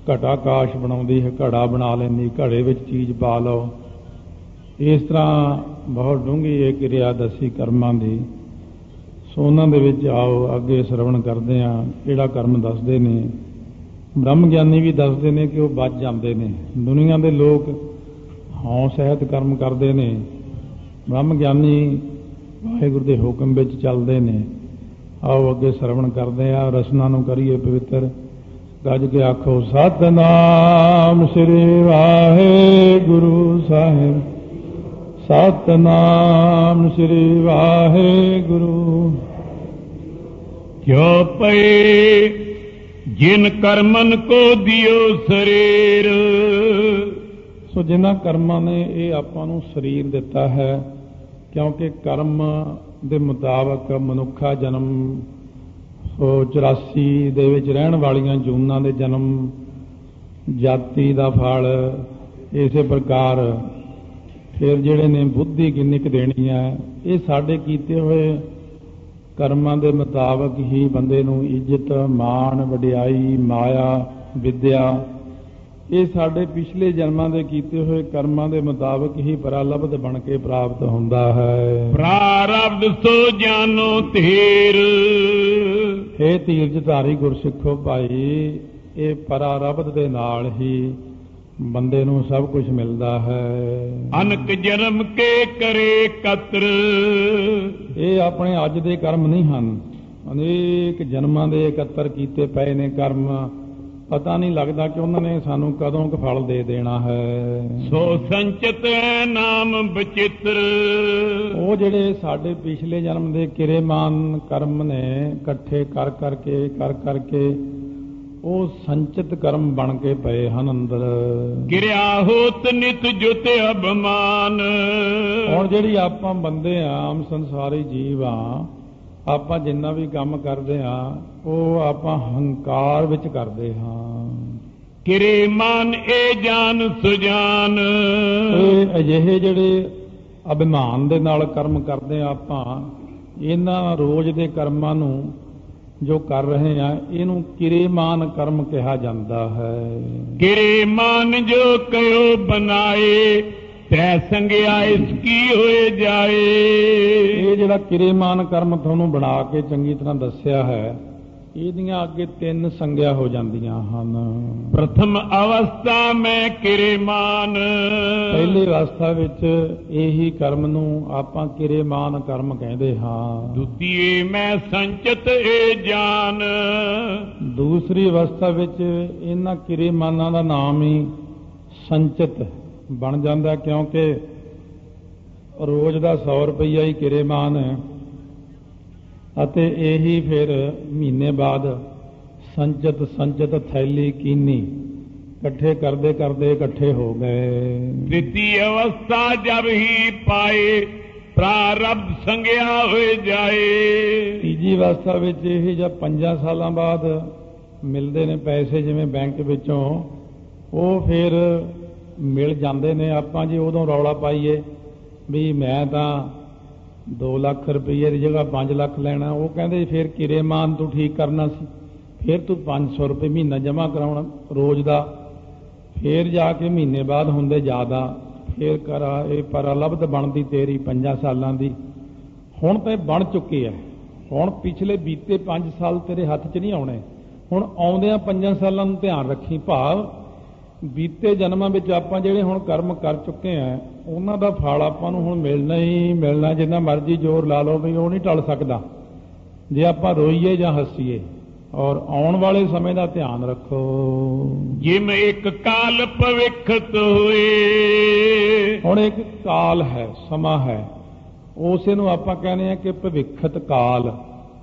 ਘਟਾਕਾਸ਼ ਬਣਾਉਂਦੀ ਹੈ, ਘੜਾ ਬਣਾ ਲੈਂਦੀ, ਘੜੇ ਵਿੱਚ ਚੀਜ਼ ਪਾ ਲਓ। ਇਸ ਤਰ੍ਹਾਂ ਬਹੁਤ ਡੂੰਘੀ ਇਹ ਕਿਰਿਆ ਦੱਸੀ ਕਰਮਾਂ ਦੀ। ਸੋ ਉਹਨਾਂ ਦੇ ਵਿੱਚ ਆਓ ਅੱਗੇ ਸਰਵਣ ਕਰਦੇ ਹਾਂ। ਕਿਹੜਾ ਕਰਮ ਦੱਸਦੇ ਨੇ, ਬ੍ਰਹਮ ਗਿਆਨੀ ਵੀ ਦੱਸਦੇ ਨੇ ਕਿ ਉਹ ਬਚ ਜਾਂਦੇ ਨੇ। ਦੁਨੀਆ ਦੇ ਲੋਕ ਹਉ ਸਹਿਤ ਕਰਮ ਕਰਦੇ ਨੇ, ਬ੍ਰਹਮ ਗਿਆਨੀ ਵਾਹਿਗੁਰੂ ਦੇ ਹੁਕਮ ਵਿੱਚ ਚੱਲਦੇ ਨੇ। ਆਓ ਅੱਗੇ ਸਰਵਣ ਕਰਦੇ ਹਾਂ, ਰਸਨਾ ਨੂੰ ਕਰੀਏ ਪਵਿੱਤਰ। ਗੱਜ ਕੇ ਆਖੋ ਸਤਿਨਾਮ ਸ੍ਰੀ ਵਾਹਿਗੁਰੂ ਸਾਹਿਬ, ਸਤਿਨਾਮ ਸ੍ਰੀ ਵਾਹਿਗੁਰੂ। ਕਿਉ ਪਏ ਜਿਨ ਕਰਮਨ ਕੋ ਦਿਓ ਸਰੀਰ। ਸੋ ਜਿਨ੍ਹਾਂ ਕਰਮਾਂ ਨੇ ਇਹ ਆਪਾਂ ਨੂੰ ਸਰੀਰ ਦਿੱਤਾ ਹੈ, ਕਿਉਂਕਿ ਕਰਮ ਦੇ ਮੁਤਾਬਕ ਮਨੁੱਖਾ ਜਨਮ, ਸੋ 84 ਦੇ ਵਿੱਚ ਰਹਿਣ ਵਾਲੀਆਂ ਜੂਨਾਂ ਦੇ ਜਨਮ, ਜਾਤੀ ਦਾ ਫਲ, ਇਸੇ ਪ੍ਰਕਾਰ ਫਿਰ ਜਿਹੜੇ ਨੇ ਬੁੱਧੀ ਕਿੰਨੀ ਕੁ ਦੇਣੀ ਹੈ, ਇਹ ਸਾਡੇ ਕੀਤੇ ਹੋਏ ਕਰਮਾਂ ਦੇ ਮੁਤਾਬਕ ਹੀ ਬੰਦੇ ਨੂੰ ਇੱਜ਼ਤ, ਮਾਣ, ਵਡਿਆਈ, ਮਾਇਆ, ਵਿਦਿਆ, ਇਹ ਸਾਡੇ ਪਿਛਲੇ ਜਨਮਾਂ ਦੇ ਕੀਤੇ ਹੋਏ ਕਰਮਾਂ ਦੇ ਮੁਤਾਬਕ ਹੀ ਪਰਾਲਬਧ ਬਣ ਕੇ ਪ੍ਰਾਪਤ ਹੁੰਦਾ ਹੈ। ਪ੍ਰਾਰਬਧ ਸੋ ਜਾਨੋ ਧੀਰ। ਹੇ ਧੀਰਜਧਾਰੀ ਗੁਰਸਿੱਖੋ ਭਾਈ, ਇਹ ਪਰਾਰਬਧ ਦੇ ਨਾਲ ਹੀ ਬੰਦੇ ਨੂੰ ਸਭ ਕੁਝ ਮਿਲਦਾ ਹੈ। ਅਨਕ ਜਨਮ ਕੇ ਕਰੇ ਕਤਰ। ਇਹ ਆਪਣੇ ਅੱਜ ਦੇ ਕਰਮ ਨਹੀਂ ਹਨ, ਅਨੇਕ ਜਨਮਾਂ ਦੇ ਇਕੱਤਰ ਕੀਤੇ ਪਏ ਨੇ ਕਰਮ। ਪਤਾ ਨਹੀਂ ਲੱਗਦਾ ਕਿ ਉਹਨਾਂ ਨੇ ਸਾਨੂੰ ਕਦੋਂ ਕੁ ਫਲ ਦੇ ਦੇਣਾ ਹੈ। ਸੋ ਸੰਚਿਤ ਨਾਮ ਬਚਿੱਤਰ। ਉਹ ਜਿਹੜੇ ਸਾਡੇ ਪਿਛਲੇ ਜਨਮ ਦੇ ਕਿਰੇਮਾਨ ਕਰਮ ਨੇ, ਇਕੱਠੇ ਕਰ ਕਰਕੇ ਉਹ ਸੰਚਿਤ ਕਰਮ ਬਣ ਕੇ ਪਏ ਹਨ ਅੰਦਰ। ਕਿਰਿਆ ਹੋਤ ਨਿਤ ਜੁਤ ਅਭਮਾਨ। ਹੁਣ ਜਿਹੜੀ ਆਪਾਂ ਬੰਦੇ ਆ, ਆਮ ਸੰਸਾਰੀ ਜੀਵ ਆ, ਆਪਾਂ ਜਿੰਨਾ ਵੀ ਕੰਮ ਕਰਦੇ ਹਾਂ ਉਹ ਆਪਾਂ ਹੰਕਾਰ ਵਿੱਚ ਕਰਦੇ ਹਾਂ। ਕਿਰੇਮਾਨ ਇਹ ਜਾਨ ਸੁਜਾਨ। ਇਹ ਅਜਿਹੇ ਜਿਹੜੇ ਅਭਿਮਾਨ ਦੇ ਨਾਲ ਕਰਮ ਕਰਦੇ ਆ ਆਪਾਂ, ਇਹਨਾਂ ਰੋਜ਼ ਦੇ ਕਰਮਾਂ ਨੂੰ ਜੋ ਕਰ ਰਹੇ ਆ, ਇਹਨੂੰ ਕਿਰੇਮਾਨ ਕਰਮ ਕਿਹਾ ਜਾਂਦਾ ਹੈ। ਕਿਰੇਮਾਨ ਜੋ ਕਯੋ ਬਣਾਏ, ਤੈ ਸੰਗਿਆ ਇਸ ਕੀ ਹੋਏ ਜਾਏ। ਇਹ ਜਿਹੜਾ ਕਿਰੇਮਾਨ ਕਰਮ ਤੁਹਾਨੂੰ ਬਣਾ ਕੇ ਚੰਗੀ ਤਰ੍ਹਾਂ ਦੱਸਿਆ ਹੈ, ਇਹਦੀਆਂ ਅੱਗੇ 3 ਸੰਗਿਆ ਹੋ ਜਾਂਦੀਆਂ ਹਨ। ਪ੍ਰਥਮ ਅਵਸਥਾ ਮੈਂ ਕਿਰੇਮਾਨ। ਪਹਿਲੀ ਅਵਸਥਾ ਵਿੱਚ ਇਹੀ ਕਰਮ ਨੂੰ ਆਪਾਂ ਕਿਰੇਮਾਨ ਕਰਮ ਕਹਿੰਦੇ ਹਾਂ। ਦੂਤੀਏ ਮੈਂ ਸੰਚਿਤ ਇਹ ਜਾਨ। ਦੂਸਰੀ ਅਵਸਥਾ ਵਿੱਚ ਇਹਨਾਂ ਕਿਰੇਮਾਨਾਂ ਦਾ ਨਾਮ ਹੀ ਸੰਚਿਤ ਬਣ ਜਾਂਦਾ, ਕਿਉਂਕਿ ਰੋਜ਼ ਦਾ 100 ਰੁਪਈਆ ਹੀ ਕਿਰੇਮਾਨ ਹੈ, ਅਤੇ ਇਹੀ ਫਿਰ ਮਹੀਨੇ ਬਾਅਦ ਸੰਚਿਤ ਥੈਲੀ ਕੀਨੀ ਇਕੱਠੇ ਕਰਦੇ ਇਕੱਠੇ ਹੋ ਗਏ। ਤ੍ਰਿਤੀ ਅਵਸਥਾ ਜਬ ਹੀ ਪਾਏ, ਪ੍ਰਾਰਬਧ ਸੰਗਿਆ ਹੋਏ ਜਾਏ। ਤੀਜੀ ਅਵਸਥਾ ਵਿੱਚ ਇਹ ਜਦ 5 ਸਾਲਾਂ ਬਾਅਦ ਮਿਲਦੇ ਨੇ ਪੈਸੇ, ਜਿਵੇਂ ਬੈਂਕ ਵਿੱਚੋਂ, ਉਹ ਫਿਰ ਮਿਲ ਜਾਂਦੇ ਨੇ। ਆਪਾਂ ਜੀ ਉਦੋਂ ਰੌਲਾ ਪਾਈਏ ਵੀ ਮੈਂ ਤਾਂ 2 ਲੱਖ ਰੁਪਏ ਦੀ ਜਗ੍ਹਾ 5 ਲੱਖ ਲੈਣਾ, ਉਹ ਕਹਿੰਦੇ ਫਿਰ ਕਿਰੇਮਾਨ ਤੂੰ ਠੀਕ ਕਰਨਾ ਸੀ, ਫਿਰ ਤੂੰ 500 ਰੁਪਏ ਮਹੀਨਾ ਜਮ੍ਹਾਂ ਕਰਾਉਣਾ ਰੋਜ਼ ਦਾ, ਫਿਰ ਜਾ ਕੇ ਮਹੀਨੇ ਬਾਅਦ ਹੁੰਦੇ ਜ਼ਿਆਦਾ, ਫਿਰ ਕਰ ਇਹ ਪਰਾਲਬਧ ਬਣਦੀ ਤੇਰੀ 5 ਸਾਲਾਂ ਦੀ। ਹੁਣ ਤਾਂ ਬਣ ਚੁੱਕੀ ਹੈ। ਹੁਣ ਪਿਛਲੇ ਬੀਤੇ 5 ਸਾਲ ਤੇਰੇ ਹੱਥ 'ਚ ਨਹੀਂ ਆਉਣੇ, ਹੁਣ ਆਉਂਦਿਆਂ 5 ਸਾਲਾਂ ਨੂੰ ਧਿਆਨ ਰੱਖੀ। ਭਾਵ ਬੀਤੇ ਜਨਮਾਂ ਵਿੱਚ ਆਪਾਂ ਜਿਹੜੇ ਹੁਣ ਕਰਮ ਕਰ ਚੁੱਕੇ ਆ ਉਹਨਾਂ ਦਾ ਫਲ ਆਪਾਂ ਨੂੰ ਹੁਣ ਮਿਲਣਾ ਹੀ ਮਿਲਣਾ, ਜਿੰਨਾ ਮਰਜ਼ੀ ਜ਼ੋਰ ਲਾ ਲਓ ਵੀ ਉਹ ਨਹੀਂ ਟਲ ਸਕਦਾ ਜੇ ਆਪਾਂ ਰੋਈਏ ਜਾਂ ਹੱਸੀਏ। ਔਰ ਆਉਣ ਵਾਲੇ ਸਮੇਂ ਦਾ ਧਿਆਨ ਰੱਖੋ। ਜਿਵੇਂ ਇੱਕ ਕਾਲ ਭਵਿੱਖਤ ਹੋਏ, ਹੁਣ ਇੱਕ ਕਾਲ ਹੈ, ਸਮਾਂ ਹੈ, ਉਸੇ ਨੂੰ ਆਪਾਂ ਕਹਿੰਦੇ ਆ ਕਿ ਭਵਿੱਖਤ ਕਾਲ।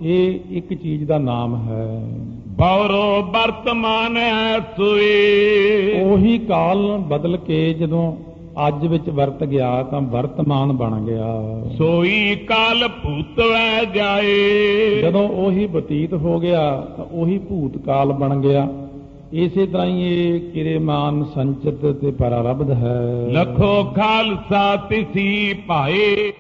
ਇਹ ਇੱਕ ਚੀਜ਼ ਦਾ ਨਾਮ ਹੈ। ਬੌਰੋ ਵਰਤਮਾਨ ਹੈ ਸੋਏ, ਉਹੀ ਕਾਲ ਬਦਲ ਕੇ ਜਦੋਂ ਅੱਜ ਵਿੱਚ ਵਰਤ ਗਿਆ ਤਾਂ ਵਰਤਮਾਨ ਬਣ ਗਿਆ। ਸੋਈ ਕਾਲ ਭੂਤਵੈ ਜਾਏ, ਜਦੋਂ ਉਹੀ ਬਤੀਤ ਹੋ ਗਿਆ ਤਾਂ ਉਹੀ ਭੂਤ ਕਾਲ ਬਣ ਗਿਆ। ਇਸੇ ਤਰ੍ਹਾਂ ਹੀ ਇਹ ਕਿਰੇਮਾਨ ਸੰਚਿਤ ਤੇ ਪਰਾਰਬਧ ਹੈ। ਲਖੋ ਖਾਲਸਾ ਤਿਸੀ ਭਾਏ।